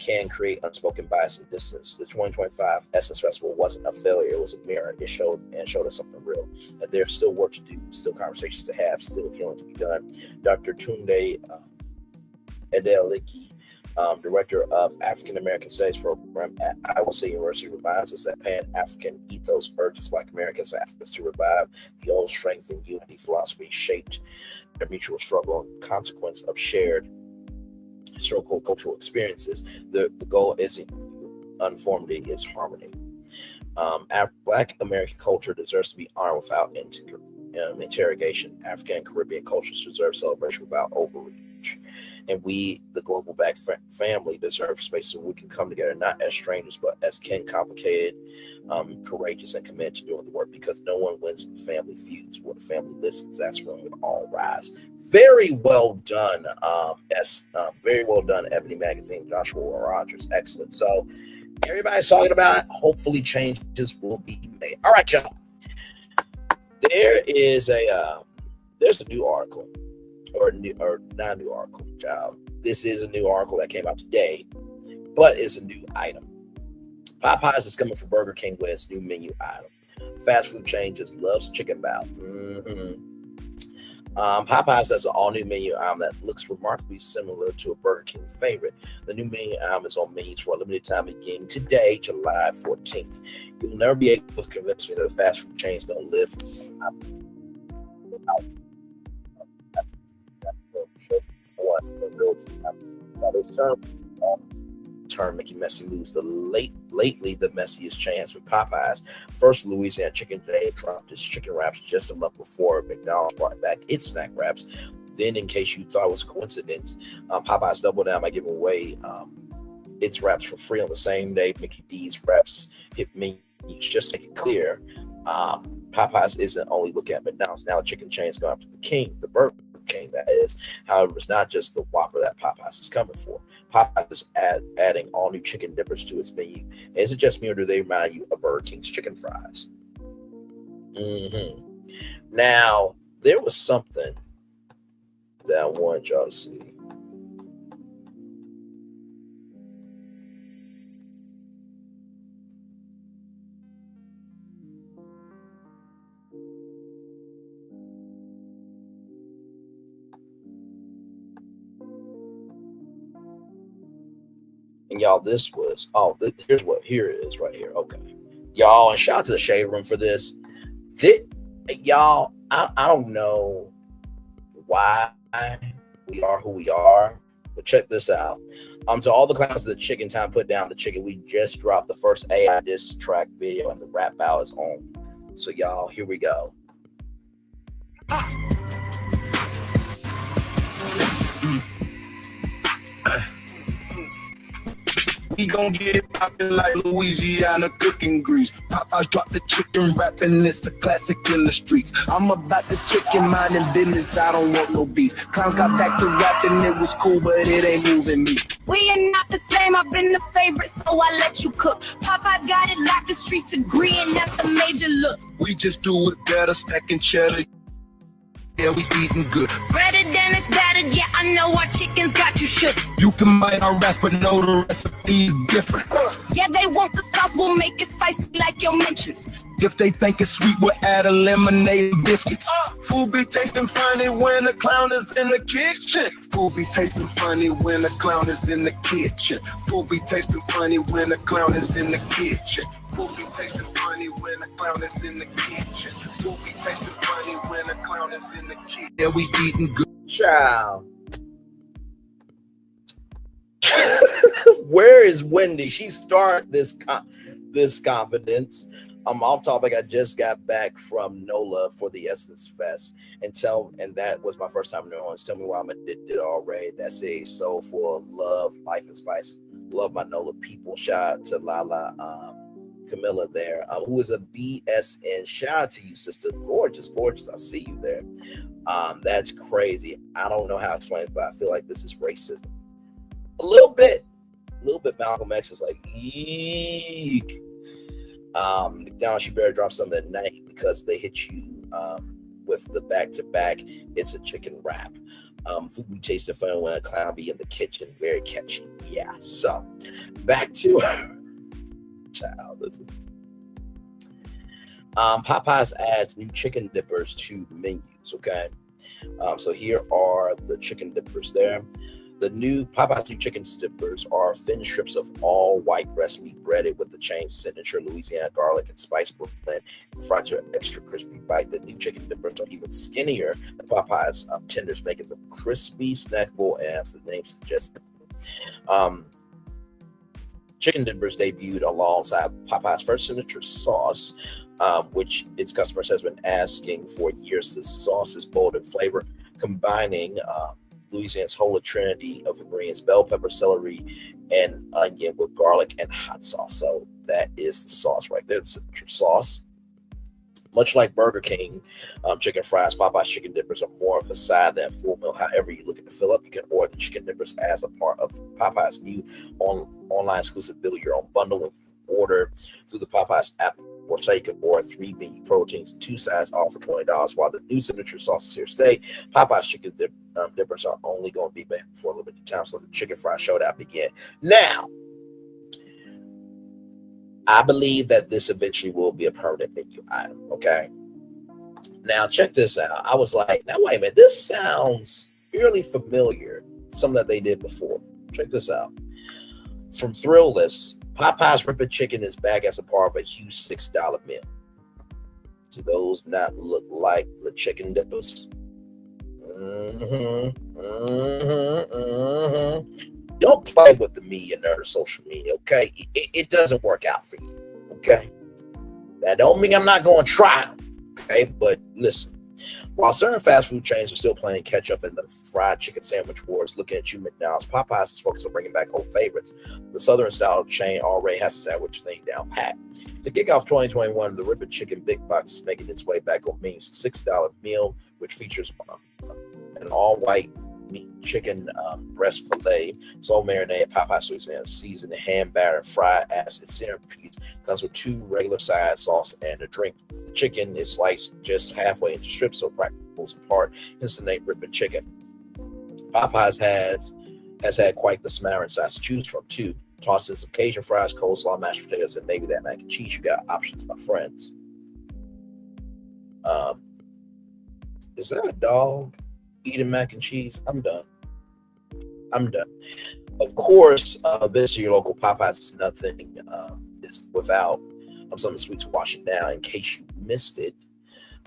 can create unspoken bias and distance. The 2025 Essence Festival wasn't a failure. It was a mirror. It showed us something real. That there's still work to do, still conversations to have, still healing to be done. Dr. Tunde Adeleke, Director of African American Studies Program at Iowa State University, reminds us that Pan-African ethos urges Black Americans and Africans to revive the old strength and unity philosophy shaped their mutual struggle and consequence of shared historical cultural experiences. The goal isn't uniformity, it's harmony. Black American culture deserves to be honored without interrogation. African and Caribbean cultures deserve celebration without overreach. And we, the global Black family, deserve space so we can come together not as strangers, but as kin, complicated, courageous, and committed to doing the work. Because no one wins when the family feuds. When the family listens, that's when we all rise. Very well done. Very well done, Ebony Magazine, Joshua Rogers. Excellent. So everybody's talking about it. Hopefully changes will be made. All right, y'all. There's a new article. Or not a new article, child. This is a new article that came out today, but it's a new item. Popeyes is coming for Burger King with its new menu item. Fast food chain just loves chicken bout. Popeyes has an all-new menu item that looks remarkably similar to a Burger King favorite. The new menu item is on menus for a limited time beginning today, July 14th. You'll never be able to convince me that the fast food chains don't live term making messy moves. Lately the messiest chance with Popeyes. First, Louisiana Chicken J dropped its chicken wraps just a month before McDonald's brought back its snack wraps. Then, in case you thought it was a coincidence, Popeyes doubled down by giving away its wraps for free on the same day. Mickey D's wraps hit menus. Just to make it clear, Popeyes isn't only looking at McDonald's. Now the chicken chain is going after the king, the Burger King, that is. However, it's not just the Whopper that Popeyes is coming for. Popeyes is adding all new chicken dippers to its menu. Is it just me, or do they remind you of Burger King's chicken fries? Now, there was something that I wanted y'all to see. And y'all, this was, here it is right here. Okay. Y'all, and shout out to the Shade Room for this. Y'all, I don't know why we are who we are, but check this out. To all the clowns of the chicken time, put down the chicken. We just dropped the first AI diss track video, and the rap battle is on. So y'all, here we go. We gon' get it poppin' like Louisiana cooking grease. Popeyes drop the chicken wrap and it's a classic in the streets. I'm about this chicken minding business, I don't want no beef. Clowns got back to rapping, it was cool, but it ain't moving me. We are not the same, I've been the favorite, so I let you cook. Popeyes got it like the streets agree, and that's a major look. We just do it better, stacking cheddar. Yeah, we eating good. Breaded and it's battered, yeah, I know our chickens got you shook. You can bite our rest, but know the recipe's different. Yeah, they want the sauce, we'll make it spicy like your mentions. If they think it's sweet, we'll add a lemonade and biscuits. Food be tasting funny when the clown is in the kitchen. Food be tasting funny when the clown is in the kitchen. Food be tasting funny when the clown is in the kitchen. Food be tasting funny when the clown is in the kitchen. Food be tasting funny when the clown is in the kitchen. Yeah, we eating good. Child. Where is Wendy? She started this confidence. I'm off topic. I just got back from NOLA for the Essence Fest, and that was my first time in New Orleans. Tell me why I'm addicted already. That's a soulful love, life and spice. Love my NOLA people. Shout out to Lala, Camilla there, who is a BSN. Shout out to you, sister. Gorgeous. I see you there. That's crazy. I don't know how to explain it, but I feel like this is racism. A little bit. Malcolm X is like, eek. McDonald's, you better drop something at night because they hit you with the back-to-back. It's a chicken wrap. Food we taste the fun when a clown be in the kitchen. Very catchy. Yeah. So back to child. Listen. Popeyes adds new chicken dippers to menus. Okay. So here are the chicken dippers there. The new Popeyes new chicken dippers are thin strips of all white breast meat breaded with the chain's signature Louisiana garlic and spice blend and fried to an extra crispy bite. The new chicken dippers are even skinnier than Popeyes tenders, making them crispy, snackable, and as the name suggests. Chicken dippers debuted alongside Popeyes' first signature sauce, which its customers has been asking for years. The sauce is bold in flavor, combining Louisiana's holy trinity of ingredients: bell pepper, celery, and onion with garlic and hot sauce. So that is the sauce right there, the signature sauce. Much like Burger King chicken fries, Popeyes chicken dippers are more of a side than a full meal. However you're looking to fill up, you can order the chicken dippers as a part of Popeyes' new online exclusive Build Your Own bundle. When you order through the Popeyes app or site, you can order 3 meat proteins and 2 sides, all for $20. While the new signature sauce is here to stay, Popeyes chicken dippers are only going to be back for a limited time. So the chicken fry showdown begin. Now, I believe that this eventually will be a permanent menu item, okay? Now, check this out. I was like, now, wait a minute. This sounds eerily familiar, something that they did before. Check this out. From Thrillist, Popeyes Ripped Chicken is back as a part of a huge $6 meal. Do those not look like the chicken dippers? Don't play with the media nerd social media, okay? It doesn't work out for you, okay? That don't mean I'm not going to try, okay? But listen, while certain fast food chains are still playing catch up in the fried chicken sandwich wars, looking at you, McDonald's, Popeyes is focused on bringing back old favorites. The Southern style chain already has the sandwich thing down pat. To kick off 2021, the Ripped Chicken Big Box is making its way back on menus. $6 meal, which features an all-white meat chicken breast fillet, soul marinade, Popeyes Louisiana seasoned, hand battered, fried acid centerpiece. Comes with 2 regular size sauce and a drink. The chicken is sliced just halfway into strips, so practically pulls apart. Hence the name Ripped Chicken. Popeyes has had quite the smattering size to choose from too. Toss in some Cajun fries, coleslaw, mashed potatoes, and maybe that mac and cheese. You got options, my friends. Is there a dog eating mac and cheese? I'm done. Of course, this your local Popeyes is nothing is without something sweet to wash it down. In case you missed it,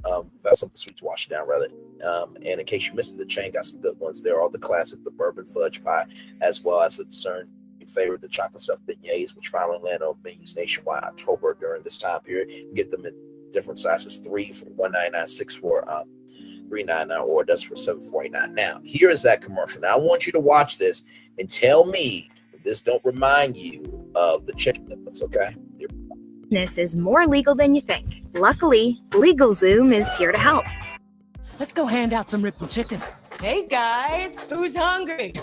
without something sweet to wash it down, rather. And in case you missed it, the chain got some good ones. There are the classic, the bourbon fudge pie, as well as a certain favorite, the chocolate stuffed beignets, which finally landed on menus nationwide October during this time period. You can get them in different sizes: 3 for $1.99, 6 for $3.99, or that's for $7.49. Now, here is that commercial. Now, I want you to watch this and tell me if this don't remind you of the chicken dippers, okay? This is more legal than you think. Luckily, LegalZoom is here to help. Let's go hand out some ripped chicken. Hey guys, who's hungry?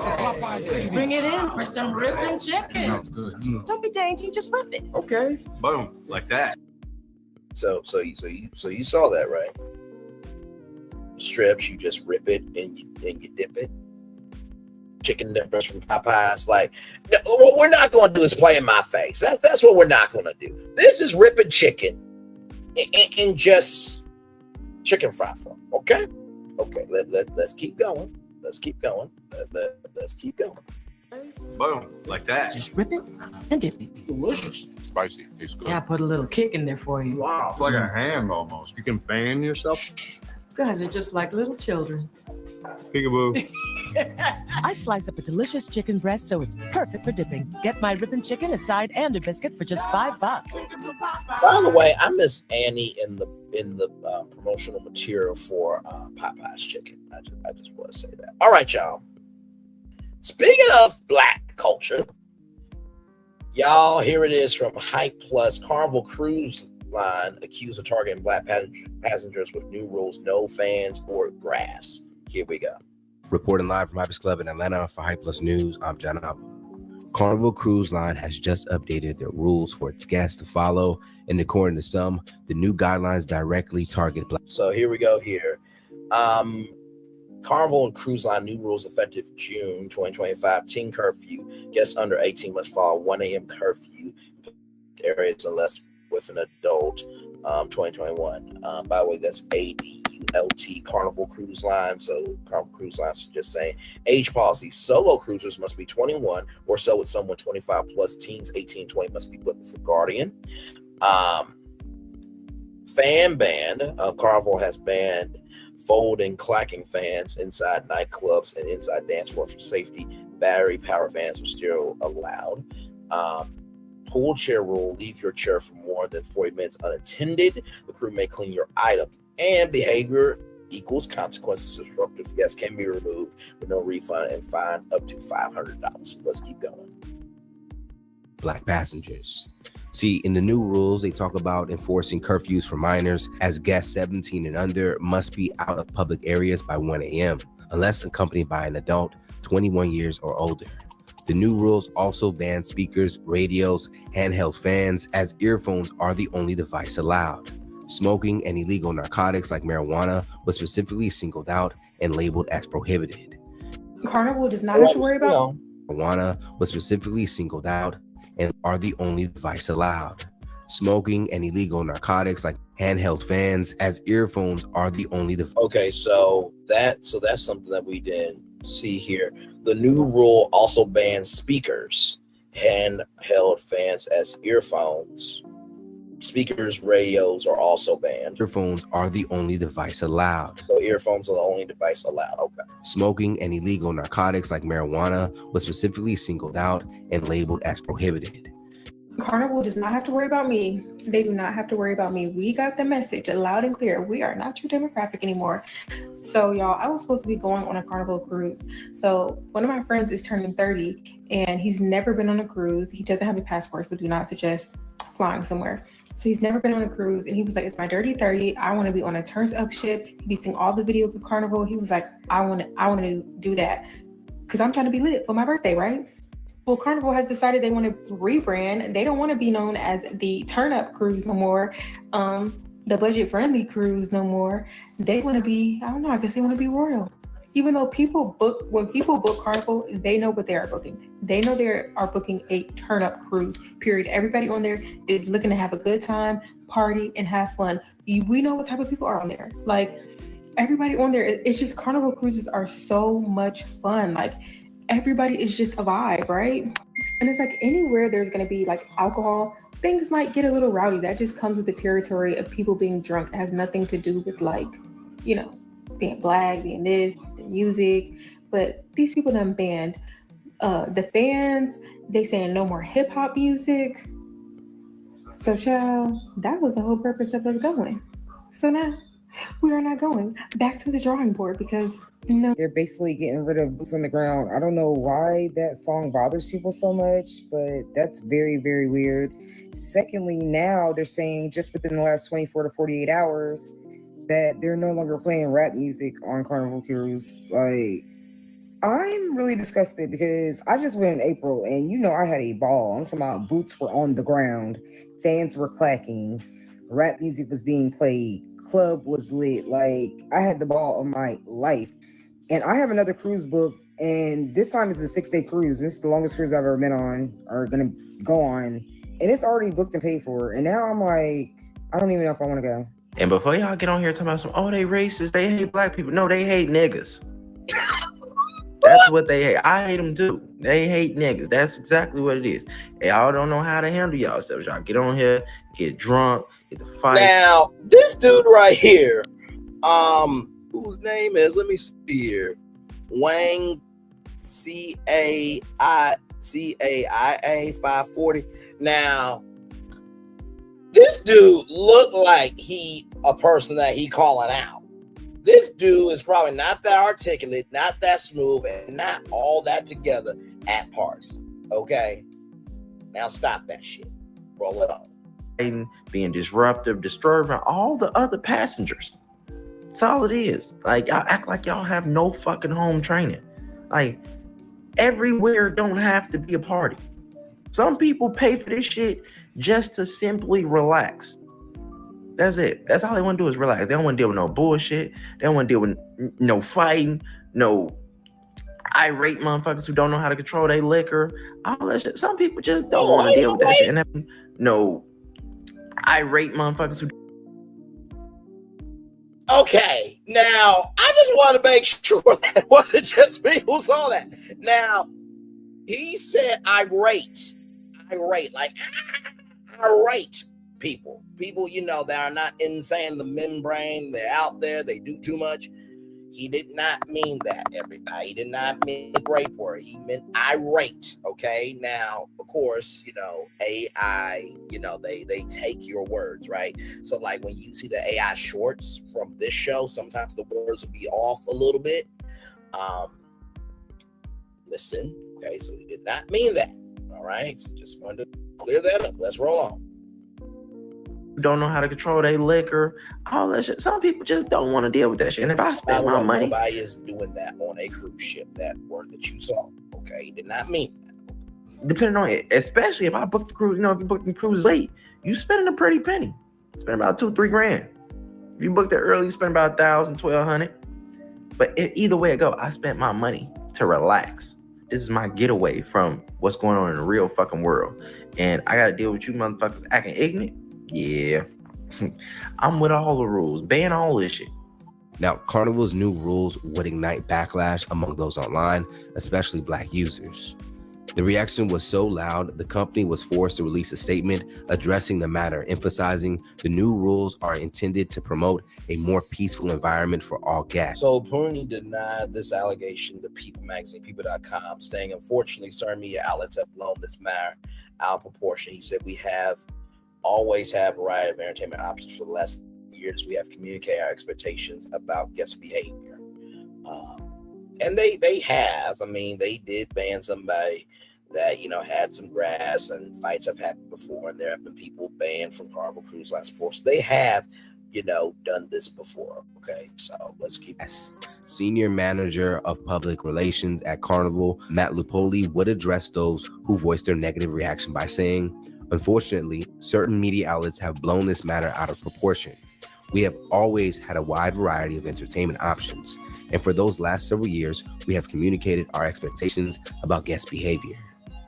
Bring it in for some ripped chicken. Don't be dainty, just rip it. Okay. Boom. Like that. So you saw that, right? Strips, you just rip it and you dip it. Chicken dippers from Popeyes, like, no, what we're not going to do is play in my face. That's what we're not going to do. This is ripping chicken in just chicken fry form. Okay. Let's keep going. Let's keep going. Boom. Like that. Just rip it and dip it. It's delicious. Spicy. Tastes good. Yeah, I put a little kick in there for you. Wow. It's like a ham almost. You can fan yourself. You guys are just like little children. Peekaboo. I slice up a delicious chicken breast so it's perfect for dipping. Get my ripping chicken, a side, and a biscuit for just $5. By the way, I miss Annie in the promotional material for Popeyes chicken. I just want to say that. All right, y'all. Speaking of Black culture, y'all, here it is from Hype Plus. Carnival Cruise Line accused of targeting Black passengers with new rules: no fans or grass. Here we go. Reporting live from Hype Club in Atlanta for Hype Plus News, I'm John Alba. Carnival Cruise Line has just updated their rules for its guests to follow, and according to some, the new guidelines directly target Black. So here we go here. Carnival and Cruise Line new rules effective June 2025. Teen curfew. Guests under 18 must follow 1 a.m. curfew areas unless with an adult. 2021. By the way, that's ADULT, Carnival Cruise Line. So Carnival Cruise Lines are just saying age policy. Solo cruisers must be 21 or so with someone 25 plus. Teens 18 and 20 must be booked for guardian. Fan ban. Carnival has banned folding clacking fans inside nightclubs and inside dance floors for safety. Battery powered fans are still allowed. Pool chair rule: leave your chair for more than 40 minutes unattended. The crew may clean your items. And behavior equals consequences. Disruptive guests can be removed with no refund and fined up to $500. Let's keep going. Black passengers. See, in the new rules, they talk about enforcing curfews for minors, as guests 17 and under must be out of public areas by 1 a.m. unless accompanied by an adult 21 years or older. The new rules also ban speakers, radios, handheld fans, as earphones are the only device allowed. Smoking and illegal narcotics like marijuana was specifically singled out and labeled as prohibited. Carnival does not have to worry about marijuana was specifically singled out and are the only device allowed. Smoking and illegal narcotics like handheld fans, as earphones are the only device. Okay, so that's something that we didn't see here. The new rule also bans speakers, handheld fans as earphones. Speakers, radios are also banned. Earphones are the only device allowed. So earphones are the only device allowed. Okay. Smoking and illegal narcotics like marijuana was specifically singled out and labeled as prohibited. Carnival does not have to worry about me. They do not have to worry about me. We got the message loud and clear. We are not your demographic anymore. So y'all, I was supposed to be going on a Carnival cruise. So one of my friends is turning 30 and he's never been on a cruise. He doesn't have a passport, so do not suggest flying somewhere. So he's never been on a cruise and he was like, it's my dirty 30. I want to be on a turns up ship. He'd be seeing all the videos of Carnival. He was like, I want to do that because I'm trying to be lit for my birthday, right? Well, Carnival has decided they want to rebrand. They don't want to be known as the turn up cruise no more, the budget friendly cruise no more. They want to be, I don't know, I guess they want to be royal. Even though when people book Carnival, they know what they are booking. They know they are booking a turn up cruise, period. Everybody on there is looking to have a good time, party, and have fun. We know what type of people are on there. Like, everybody on there, it's just Carnival cruises are so much fun. Like, everybody is just a vibe, right? And it's like anywhere there's going to be like alcohol, things might get a little rowdy. That just comes with the territory of people being drunk. It has nothing to do with like, you know, being black, being this, the music. But these people done banned the fans. They saying no more hip hop music. So child, that was the whole purpose of us going. So now we are not going back to the drawing board because no. They're basically getting rid of boots on the ground. I don't know why that song bothers people so much, but that's very, very weird. Secondly, now they're saying just within the last 24 to 48 hours that they're no longer playing rap music on Carnival Cruise. Like, I'm really disgusted because I just went in April and, you know, I had a ball. I'm talking about boots were on the ground, fans were clacking, rap music was being played, club was lit. Like, I had the ball of my life. And I have another cruise booked, and this time it's a 6-day cruise. This is the longest cruise I've ever been on or gonna go on. And it's already booked and paid for. And now I'm like, I don't even know if I want to go. And before y'all get on here talking about oh, they racist, they hate black people. No, they hate niggas. That's what they hate. I hate them too. They hate niggas. That's exactly what it is. And y'all don't know how to handle yourselves. Y'all get on here, get drunk, get the fight. Now, this dude right here, whose name is, let me see here, Wang CAIA 540. Now, this dude looked like a person that he calling out. This dude is probably not that articulate, not that smooth, and not all that together at parties. Okay? Now stop that shit. Roll it on. Being disruptive, disturbing all the other passengers. That's all it is. Like, y'all act like y'all have no fucking home training. Like, everywhere don't have to be a party. Some people pay for this shit just to simply relax. That's it. That's all they want to do is relax. They don't want to deal with no bullshit. They don't want to deal with no fighting, no irate motherfuckers who don't know how to control their liquor. All that shit. Some people just don't want to deal with that shit. And then, no irate motherfuckers who. Okay, now I just want to make sure that it wasn't just me who saw that. Now, he said irate, like irate people, you know, that are not insane the membrane, they're out there, they do too much. He did not mean that, everybody. He did not mean a great word. He meant irate, okay? Now, of course, you know, AI, you know, they take your words, right? So, like, when you see the AI shorts from this show, sometimes the words will be off a little bit. Listen, okay? So he did not mean that, all right? So just wanted to clear that up. Let's roll on. Don't know how to control their liquor, all that shit. Some people just don't want to deal with that shit. And if I spend my money, nobody is doing that on a cruise ship. That word that you saw, okay, he did not mean that. Depending on it, especially if I book the cruise, you know, if you book the cruise late, you spending a pretty penny. Spend about $2-3 grand. If you booked it early, you spend about $1,000-1,200. But either way it go, I spent my money to relax. This is my getaway from what's going on in the real fucking world, and I gotta deal with you motherfuckers acting ignorant. Yeah, I'm with all the rules. Ban all this shit. Now, Carnival's new rules would ignite backlash among those online, especially Black users. The reaction was so loud, the company was forced to release a statement addressing the matter, emphasizing the new rules are intended to promote a more peaceful environment for all guests. So Purdy denied this allegation to People Magazine, People.com, saying, unfortunately, certain media outlets have blown this matter out of proportion. He said, we have always have a variety of entertainment options for the last years. We have communicated our expectations about guest behavior. And they have. I mean, they did ban somebody that, you know, had some grass, and fights have happened before, and there have been people banned from Carnival Cruise Lines before. So they have, you know, done this before. Okay, so let's keep this. Senior Manager of Public Relations at Carnival, Matt Lupoli, would address those who voiced their negative reaction by saying, unfortunately, certain media outlets have blown this matter out of proportion. We have always had a wide variety of entertainment options, and for those last several years, we have communicated our expectations about guest behavior.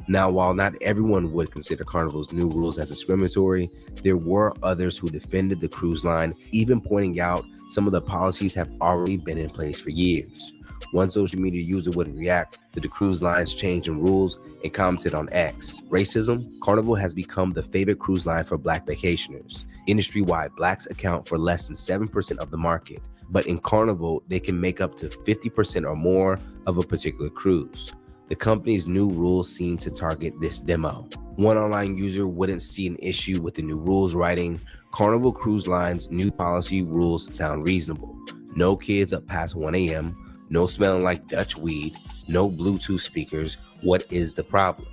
Now, while not everyone would consider Carnival's new rules as discriminatory, there were others who defended the cruise line, even pointing out some of the policies have already been in place for years. One social media user would react to the cruise line's change in rules and commented on X. Racism? Carnival has become the favorite cruise line for Black vacationers. Industry-wide, Blacks account for less than 7% of the market, but in Carnival, they can make up to 50% or more of a particular cruise. The company's new rules seem to target this demo. One online user wouldn't see an issue with the new rules, writing, Carnival Cruise Line's new policy rules sound reasonable. No kids up past 1 a.m., no smelling like Dutch weed, no Bluetooth speakers. What is the problem?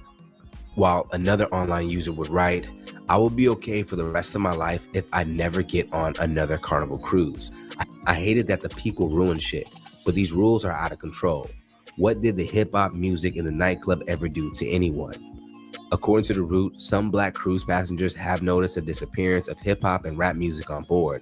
While another online user would write, I will be okay for the rest of my life if I never get on another Carnival cruise. I hated that the people ruin shit, but these rules are out of control. What did the hip hop music in the nightclub ever do to anyone? According to The Root, some Black cruise passengers have noticed a disappearance of hip hop and rap music on board.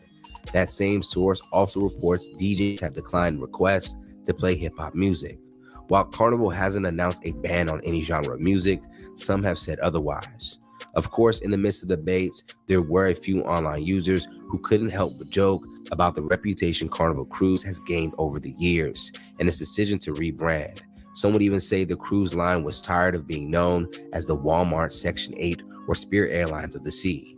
That same source also reports DJs have declined requests to play hip hop music. While Carnival hasn't announced a ban on any genre of music, some have said otherwise. Of course, in the midst of debates, there were a few online users who couldn't help but joke about the reputation Carnival Cruise has gained over the years and its decision to rebrand. Some would even say the cruise line was tired of being known as the Walmart Section 8 or Spirit Airlines of the sea.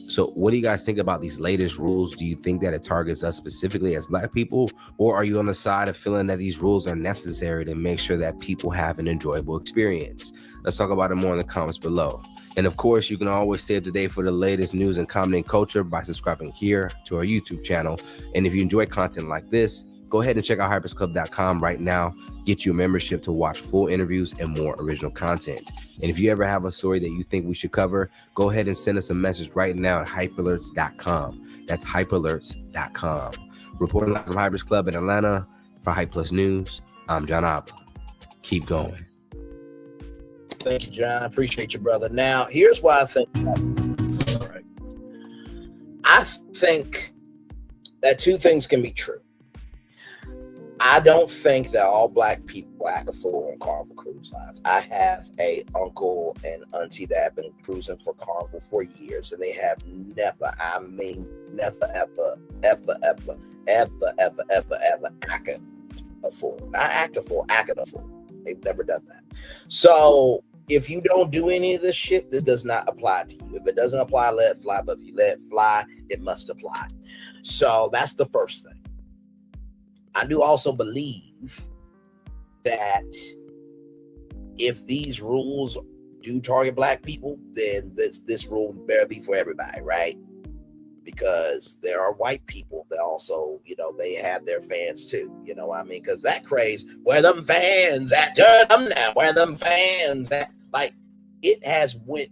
So what do you guys think about these latest rules? Do you think that it targets us specifically as Black people? Or are you on the side of feeling that these rules are necessary to make sure that people have an enjoyable experience? Let's talk about it more in the comments below. And of course, you can always stay up to date for the latest news and comedy and culture by subscribing here to our YouTube channel. And if you enjoy content like this, go ahead and check out hypersclub.com right now. Get you a membership to watch full interviews and more original content. And if you ever have a story that you think we should cover, go ahead and send us a message right now at hyperalerts.com. That's hyperalerts.com. Reporting live from Hypers Club in Atlanta for Hype Plus News, I'm John Abba. Keep going. Thank you, John. I appreciate you, brother. Now, here's why I think. I think think that two things can be true. I don't think that all black people act a fool on Carnival cruise lines. I have a uncle and auntie that have been cruising for Carnival for years, and they have never, I mean, never, ever acted a fool. Not act a fool, acted a fool. They've never done that. So if you don't do any of this shit, this does not apply to you. If it doesn't apply, let it fly. But if you let it fly, it must apply. So that's the first thing. I do also believe that if these rules do target black people, then this rule better be for everybody, right? Because there are white people that also, you know, they have their fans too. You know what I mean? Because that craze, where them fans at? Turn them now. Where them fans at? Like, it's went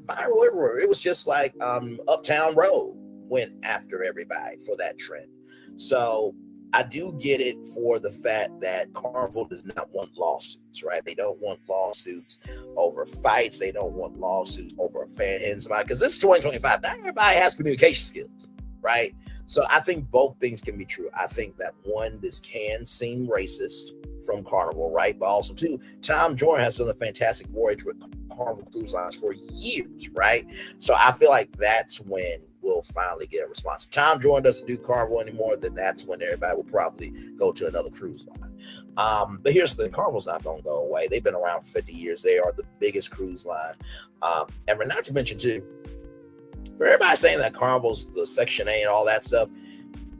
viral everywhere. It was just like Uptown Road went after everybody for that trend. So I do get it for the fact that Carnival does not want lawsuits, right? They don't want lawsuits over fights. They don't want lawsuits over a fan hitting somebody, because this is 2025. Not everybody has communication skills, right? So I think both things can be true. I think that one, this can seem racist from Carnival, right? But also two, Tom Jordan has done a fantastic voyage with Carnival Cruise Lines for years, right? So I feel like that's when we'll finally get a response. If Tom Jordan doesn't do Carnival anymore, then that's when everybody will probably go to another cruise line. But here's the thing, Carnival's not going to go away. They've been around for 50 years. They are the biggest cruise line. And not to mention too, for everybody saying that Carnival's the Section A and all that stuff,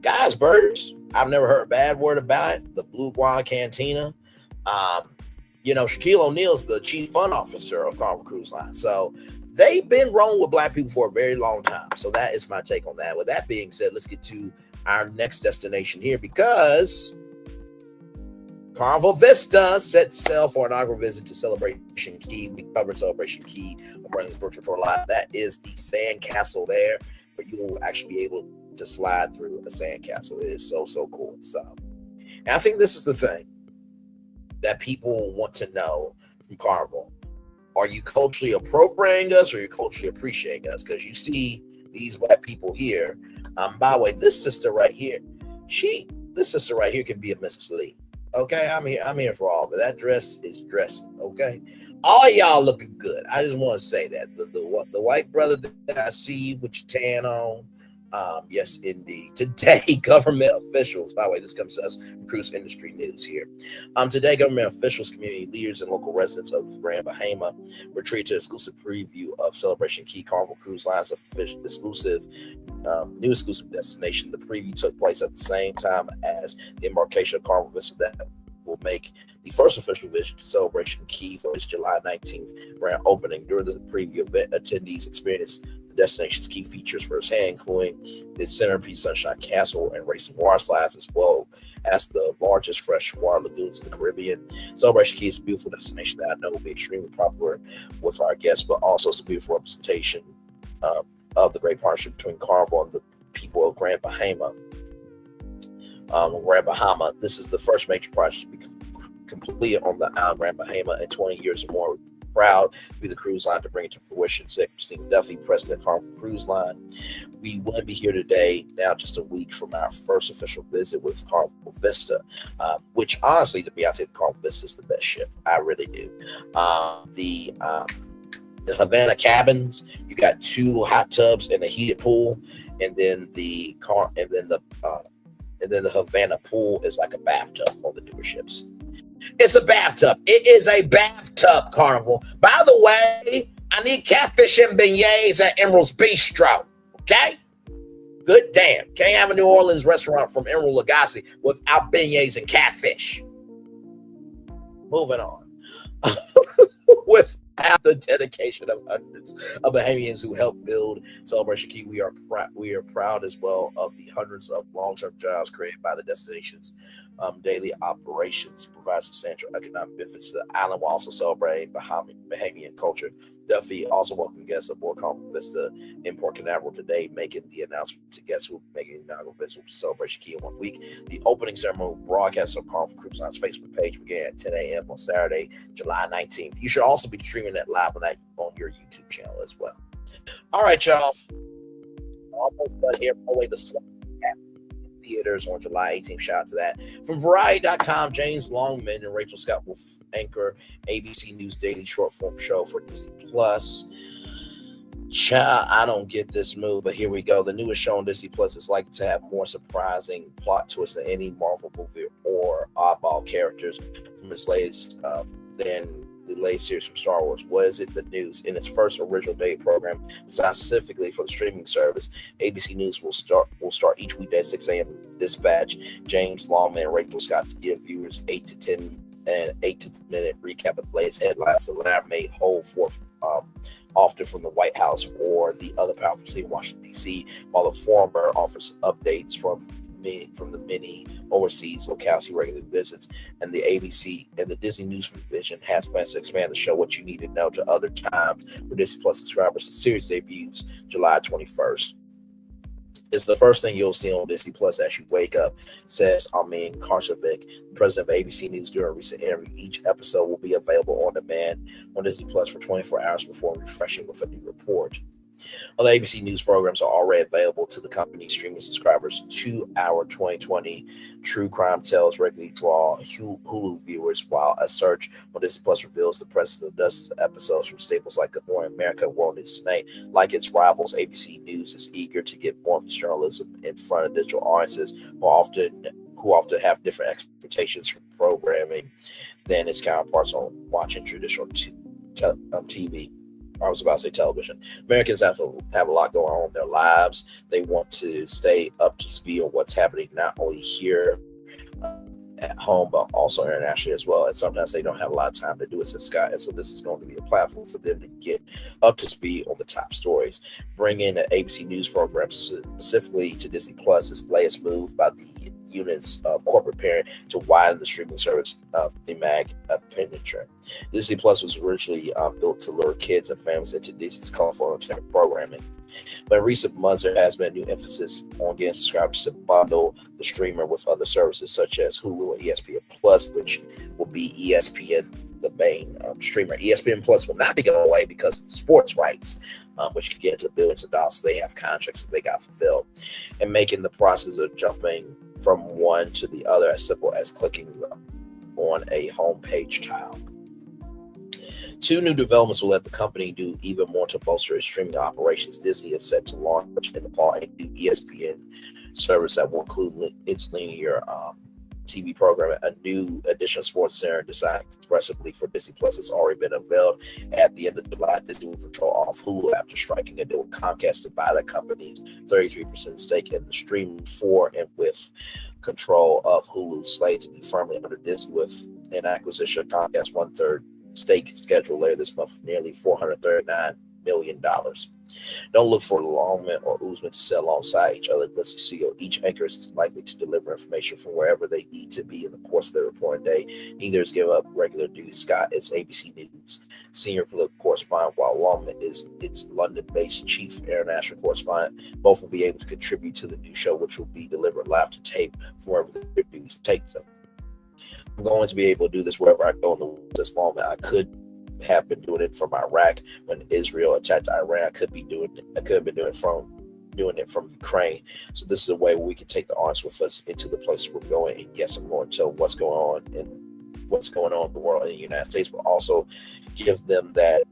guys, burgers, I've never heard a bad word about it. The Blue Guan Cantina. You know, Shaquille O'Neal's the chief fun officer of Carnival Cruise Line. So they've been rolling with black people for a very long time. So that is my take on that. With that being said, let's get to our next destination here, because Carnival Vista set sail for an inaugural visit to Celebration Key. We covered Celebration Key on Brandon's Virtual Tour Live. That is the sand castle there, where you will actually be able to slide through a sand castle. It is so, so cool. So, and I think this is the thing that people want to know from Carnival. Are you culturally appropriating us, or are you culturally appreciating us? Because you see these white people here. By the way, this sister right here can be a Mrs. Lee. Okay, I'm here for all of it. That dress is dressing. Okay, all y'all looking good. I just want to say that the white brother that I see with your tan on. Yes, indeed. Today, government officials, by the way, this comes to us from cruise industry news here. Today, government officials, community leaders, and local residents of Grand Bahama were treated to an exclusive preview of Celebration Key, Carnival Cruise Line's new exclusive destination. The preview took place at the same time as the embarkation of Carnival Vista that will make the first official visit to Celebration Key for its July 19th grand opening. During the preview event, attendees experienced the destination's key features firsthand, including its centerpiece Sunshine Castle and racing water slides, as well as the largest freshwater lagoons in the Caribbean. Celebration Key is a beautiful destination that I know will be extremely popular with our guests, but also it's a beautiful representation of the great partnership between Carnival and the people of Grand Bahama. This is the first major project to be completed on the island Grand Bahama in 20 years or more. Proud to be the cruise line to bring it to fruition, said Christine Duffy, president of Carnival Cruise Line. We will be here today, now just a week from our first official visit with Carnival Vista, which honestly, to be, I think Carnival Vista is the best ship. I really do. The Havana cabins, you got 2 hot tubs and a heated pool, and then the Havana pool is like a bathtub on the newer ships. It's a bathtub. It is a bathtub, Carnival. By the way, I need catfish and beignets at Emerald's Bistro. Okay? Good damn. Can't have a New Orleans restaurant from Emerald Lagasse without beignets and catfish. Moving on. Without the dedication of hundreds of Bahamians who helped build Celebration Key, we are proud as well of the hundreds of long-term jobs created by the destination's daily operations, provide substantial economic benefits to the island while also celebrating Bahamian culture. Duffy also welcomed guests aboard Carnival Vista in Port Canaveral today, making the announcement to guests who will be making the inaugural visit to Celebration Key in 1 week. The opening ceremony broadcast on Carnival Cruise Line's Facebook page began at 10 a.m. on Saturday, July 19th. You should also be streaming that live on your YouTube channel as well. All right, y'all. almost done here. Away the Swamp theaters on July 18th. Shout out to that. From Variety.com, James Longman and Rachel Scott will anchor ABC News Daily short form show for Disney Plus. Child, I don't get this move, but here we go. The newest show on Disney Plus is likely to have more surprising plot twists than any Marvel movie or oddball characters from its latest than the latest series from Star Wars. What is it? The news. In its first original day program, designed specifically for the streaming service, ABC News will start each weekday at 6 a.m. Dispatch. James Longman and Rachel Scott to give viewers 8 to 10 minute recap of the latest headlines. The latter made whole forth often from the White House or the other powerful city of Washington, D.C., while the former offers updates from the many overseas locales he regularly visits. And the ABC and the Disney News division has plans to expand the show What You Need to Know to other times for Disney Plus subscribers. The series debuts July 21st. It's the first thing you'll see on Disney Plus as you wake up, says Amin Karsovic, president of ABC News, during a recent interview. Each episode will be available on demand on Disney Plus for 24 hours before refreshing with a new report. Other ABC News programs are already available to the company's streaming subscribers. 2-hour 2020 True Crime Tales regularly draw Hulu viewers, while a search on Disney Plus reveals the presence of dozens of episodes from staples like Good Morning America and World News Tonight. Like its rivals, ABC News is eager to get more of its journalism in front of digital audiences who often have different expectations for programming than its counterparts on watching traditional TV. I was about to say television. Americans have a lot going on in their lives. They want to stay up to speed on what's happening not only here at home, but also internationally as well. And sometimes they don't have a lot of time to do it, says Scott. And so this is going to be a platform for them to get up to speed on the top stories. Bringing the ABC News program specifically to Disney Plus is the latest move by the unit's corporate parent to widen the streaming service thematic appendage. Disney Plus was originally built to lure kids and families into Disney's colorful entertainment programming. But in recent months, there has been a new emphasis on getting subscribers to bundle the streamer with other services such as Hulu and ESPN Plus, which will be ESPN, the main streamer. ESPN Plus will not be going away because of the sports rights, which can get into billions of dollars. So they have contracts that they got fulfilled, and making the process of jumping from one to the other as simple as clicking on a homepage tile. Two new developments will let the company do even more to bolster its streaming operations. Disney is set to launch in the fall a new ESPN service that will include its linear TV program. A new additional sports center designed expressively for Disney Plus has already been unveiled. At the end of July, Disney will control all of Hulu after striking a deal with Comcast to buy the company's 33% stake in the streaming for and with control of Hulu slate to be firmly under Disney with an acquisition of Comcast 1/3 stake scheduled later this month for nearly $439 million. Don't look for Longman or Usman to sit alongside each other. Let's see, each anchor is likely to deliver information from wherever they need to be in the course of their reporting day. Neither is giving up regular duty. Scott is ABC News senior political correspondent, while Longman is its London-based chief international correspondent. Both will be able to contribute to the new show, which will be delivered live to tape from wherever their duties take them. I'm going to be able to do this wherever I go in the world. This moment, I could have been doing it from Iraq when Israel attacked Iran. I could have been doing it from Ukraine. So this is a way where we can take the audience with us into the place we're going. And yes, I'm going to tell what's going on in the world in the United States, but also give them that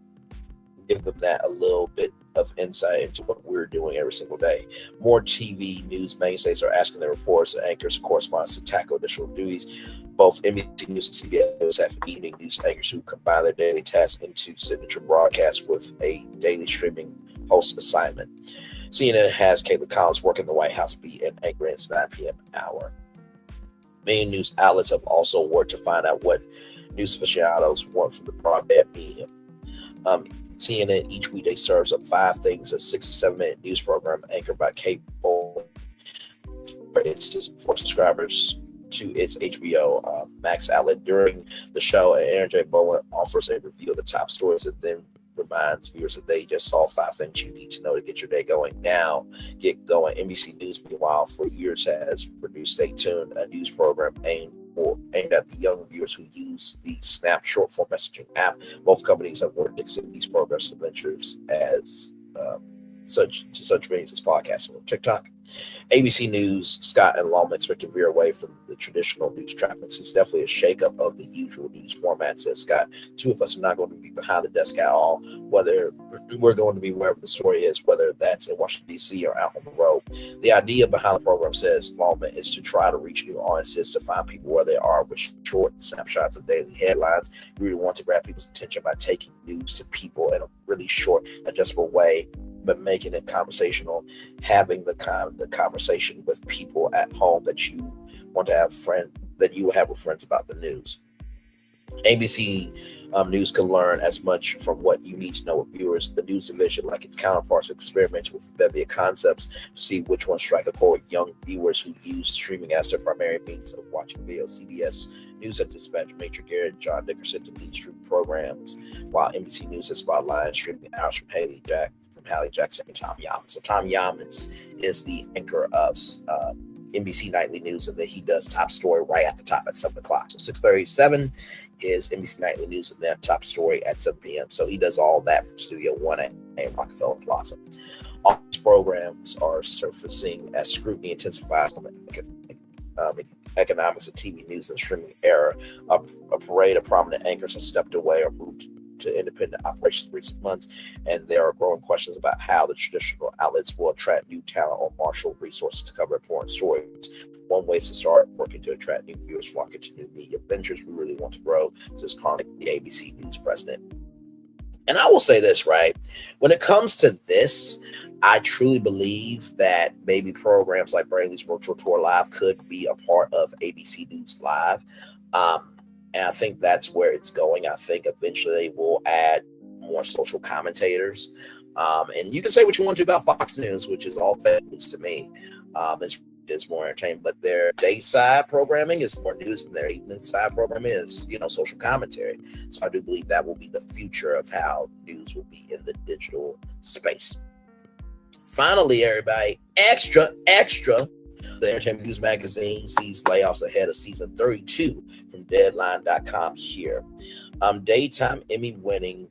a little bit of insight into what we're doing every single day. More TV news mainstays are asking their reporters, anchors, and correspondents to tackle additional duties. Both NBC News and CBS have evening news anchors who combine their daily tasks into signature broadcasts with a daily streaming host assignment. CNN has Caitlin Collins working the White House beat and anchoring its 9 p.m. hour. Many news outlets have also worked to find out what news aficionados want from the broadband medium. CNN each weekday serves up 5 things, a 6 to 7 minute news program anchored by Kate Bowling for subscribers to its HBO Max outlet. During the show, NJ Bowen offers a review of the top stories and then reminds viewers that they just saw 5 things you need to know to get your day going. Now, get going. NBC News, meanwhile, for years has produced Stay Tuned, a news program aimed at the young viewers who use the Snap short form messaging app. Both companies have worked to extend these programs to ventures as such venues as podcasting or TikTok. ABC News, Scott and Lawman expect to veer away from the traditional news traffics. It's definitely a shakeup of the usual news format, says Scott. Two of us are not going to be behind the desk at all, whether we're going to be wherever the story is, whether that's in Washington, D.C. or out on the road. The idea behind the program, says Lawman, is to try to reach new audiences, to find people where they are with short snapshots of daily headlines. We really want to grab people's attention by taking news to people in a really short, adjustable way, but making it conversational, having the conversation with people at home that you want to have that you will have with friends about the news. ABC News can learn as much from what you need to know with viewers. The news division, like its counterparts, experimenting with a bevy of concepts to see which ones strike a chord with young viewers who use streaming as their primary means of watching video. CBS News has dispatched Major Garrett and John Dickerson to lead streaming programs, while NBC News has spotlighted streaming hours from Haley Jackson and Tom Yaman. So Tom Yaman is the anchor of NBC Nightly News, and then he does Top Story right at the top at 7 o'clock. So 6:37 is NBC Nightly News, and then Top Story at 7 p.m. So he does all that from Studio 1 at Rockefeller Plaza. All these programs are surfacing as scrutiny intensifies on the economics of TV news and streaming era. A parade of prominent anchors have stepped away or moved to independent operations in recent months, and there are growing questions about how the traditional outlets will attract new talent or marshal resources to cover important stories. One way is to start working to attract new viewers flocking to new media ventures. We really want to grow, says Carnival, the ABC News president. And I will say this, right? When it comes to this, I truly believe that maybe programs like Brainley's Virtual Tour Live could be a part of ABC News Live. And I think that's where it's going. I think eventually they will add more social commentators. And you can say what you want to about Fox News, which is all fake news to me. It's more entertainment, but their day side programming is more news, and their evening side programming is, social commentary. So I do believe that will be the future of how news will be in the digital space. Finally, everybody, extra. The Entertainment News magazine sees layoffs ahead of season 32 from Deadline.com here. Daytime Emmy-winning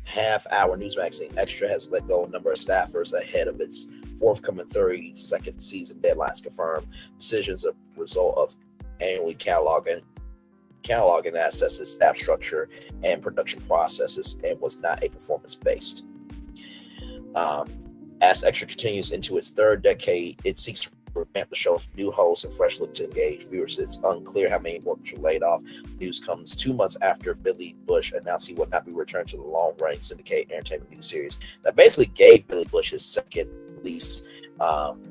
half-hour news magazine Extra has let go a number of staffers ahead of its forthcoming 32nd season. Deadlines confirmed decisions a result of annually cataloging assets, staff structure, and production processes, and was not a performance-based. As Extra continues into its third decade, it seeks to revamp the show with new hosts and fresh look to engage viewers. It's unclear how many workers were laid off. News comes 2 months after Billy Bush announced he would not be returned to the long-running syndicated entertainment news series that basically gave Billy Bush his second release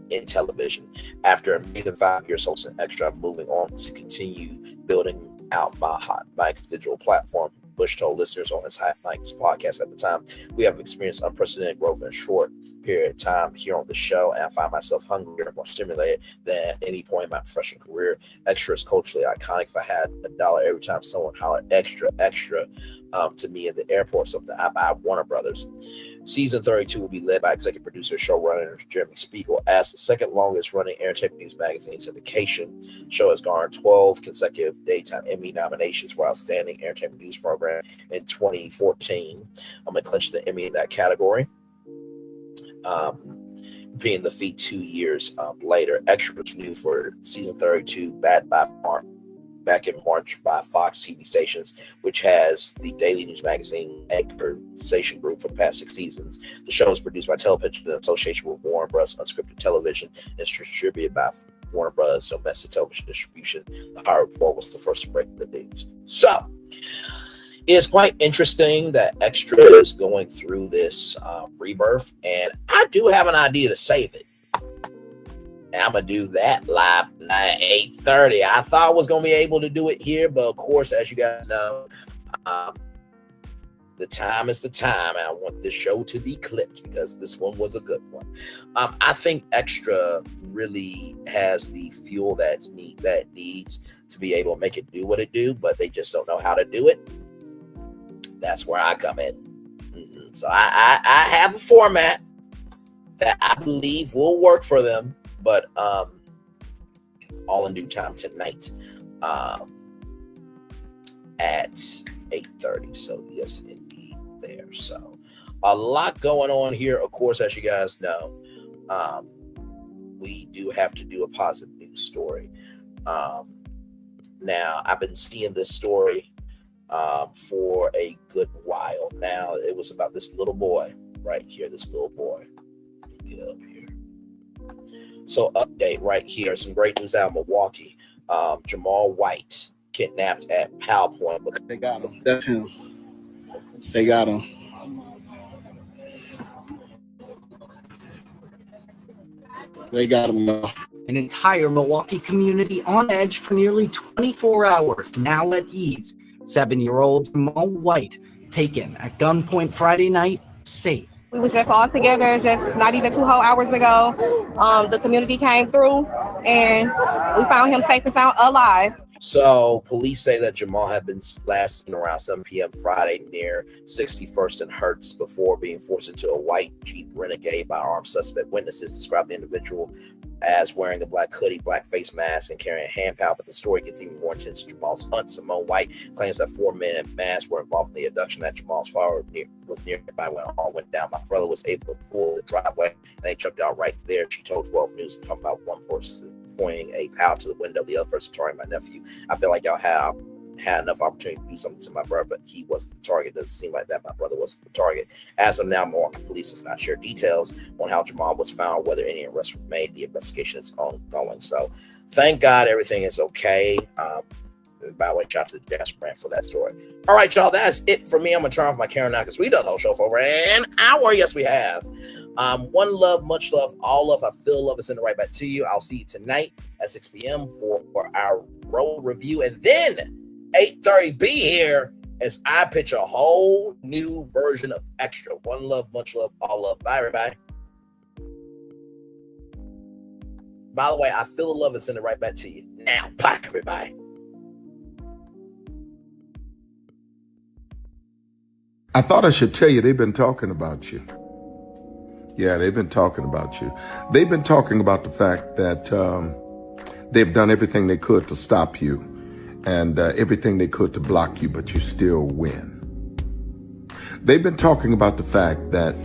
in television. After a more than 5 years hosting Extra, I'm moving on to continue building out my Hot Mics digital platform. Bush told listeners on his Hot Mics podcast at the time, "We have experienced unprecedented growth in a short period of time here on the show, and I find myself hungrier and more stimulated than at any point in my professional career. Extra is culturally iconic. If I had $1 every time someone hollered extra to me at the airport, something I buy Warner Brothers." Season 32 will be led by executive producer, showrunner Jeremy Spiegel. As the second longest running entertainment news magazine syndication, show has garnered 12 consecutive Daytime Emmy nominations for Outstanding Entertainment News Program in 2014. It clinched the Emmy in that category, being the feat 2 years later. Extra was new for season 32 back in March by Fox TV stations, which has the daily news magazine anchor station group for the past 6 seasons. The show is produced by Television in association with Warner Bros. Unscripted Television and is distributed by Warner Bros. Domestic Television Distribution. The Hollywood Report was the first to break the news. So it's quite interesting that Extra is going through this rebirth, and I do have an idea to save it. And I'm going to do that live tonight at 8:30. I thought I was going to be able to do it here, but of course, as you guys know, the time is the time. And I want this show to be clipped because this one was a good one. I think Extra really has the fuel that needs to be able to make it do what it do, but they just don't know how to do it. That's where I come in. So I have a format that I believe will work for them, but all in due time tonight at 8:30. So yes, indeed there. So A lot going on here. Of course, as you guys know, we do have to do a positive news story. Now, I've been seeing this story for a good while now. It was about this little boy right here, this little boy. Let me get up here. So update right here, some great news out of Milwaukee. Jamal White kidnapped at Powell Point. They got him. That's him. They got him. They got him now. An entire Milwaukee community on edge for nearly 24 hours, now at ease. 7-year-old Jamal White taken at gunpoint Friday night, safe. We was just all together, just not even 2 whole hours ago. The community came through and we found him safe and sound, alive. So police say that Jamal had been last seen around 7 p.m. Friday near 61st and Hertz before being forced into a white Jeep Renegade by armed suspect. Witnesses described the individual as wearing a black hoodie, black face mask, and carrying a hand pal. But the story gets even more intense. Jamal's aunt, Simone White, claims that 4 men in masks were involved in the abduction, that Jamal's father was nearby when all went down. My brother was able to pull the driveway, and they jumped out right there. She told 12 News, talking about one person pointing a pal to the window, the other person targeting my nephew. I feel like y'all have had enough opportunity to do something to my brother, but he wasn't the target. Doesn't seem like that. My brother wasn't the target. As of now, Milwaukee police has not shared details on how Jamal was found, whether any arrests were made. The investigation is ongoing. So thank God everything is okay. By the way, shout out to the Jazz brand for that story. All right, y'all, that's it for me. I'm going to turn off my camera now because we done the whole show for over an hour. Yes, we have. One love, much love, all love. I feel love is sending right back to you. I'll see you tonight at 6 p.m. for our road review. And then 8:30, be here as I pitch a whole new version of Extra. One love, much love, all love. Bye, everybody. By the way, I feel the love and send it right back to you. Now, bye, everybody. I thought I should tell you they've been talking about you. Yeah, they've been talking about you. They've been talking about the fact that they've done everything they could to stop you and everything they could to block you, but you still win. They've been talking about the fact that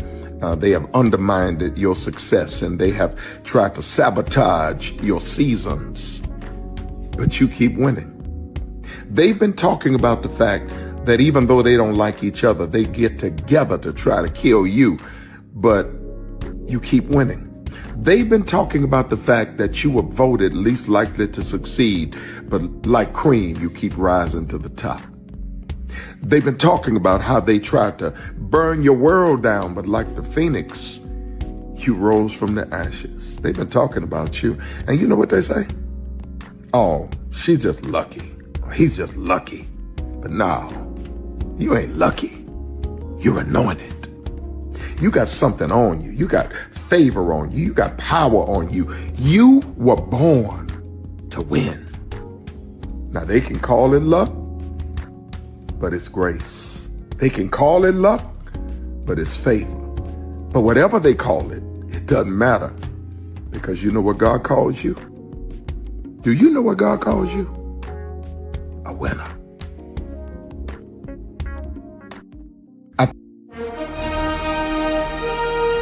they have undermined your success and they have tried to sabotage your seasons, but you keep winning. They've been talking about the fact that even though they don't like each other, they get together to try to kill you, but you keep winning. They've been talking about the fact that you were voted least likely to succeed, but like cream, you keep rising to the top. They've been talking about how they tried to burn your world down, but like the phoenix, you rose from the ashes. They've been talking about you. And you know what they say? Oh, she's just lucky. He's just lucky. But no, you ain't lucky. You're anointed. You got something on you. You got favor on you. You got power on you. You were born to win. Now they can call it luck, but it's grace. They can call it luck, but it's favor. But whatever they call it, it doesn't matter, because you know what God calls you? Do you know what God calls you? A winner.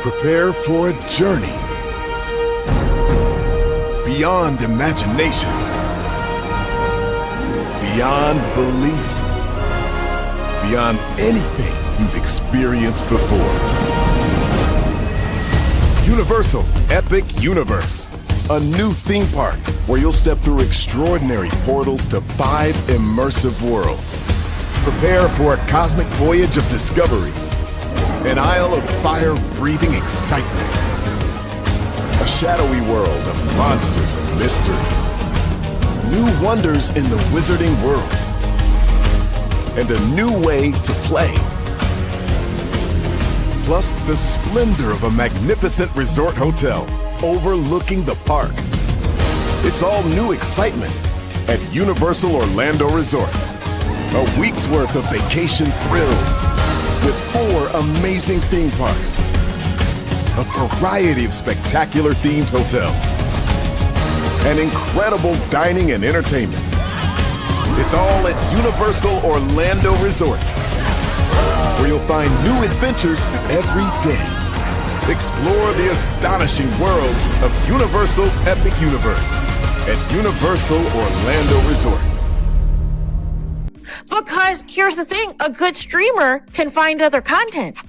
Prepare for a journey beyond imagination, beyond belief, beyond anything you've experienced before. Universal Epic Universe, a new theme park where you'll step through extraordinary portals to 5 immersive worlds. Prepare for a cosmic voyage of discovery, an isle of fire-breathing excitement, a shadowy world of monsters and mystery, new wonders in the wizarding world, and a new way to play. Plus the splendor of a magnificent resort hotel overlooking the park. It's all new excitement at Universal Orlando Resort. A week's worth of vacation thrills with 4 amazing theme parks, a variety of spectacular themed hotels, and incredible dining and entertainment. It's all at Universal Orlando Resort, where you'll find new adventures every day. Explore the astonishing worlds of Universal Epic Universe at Universal Orlando Resort. Because here's the thing, a good streamer can find other content.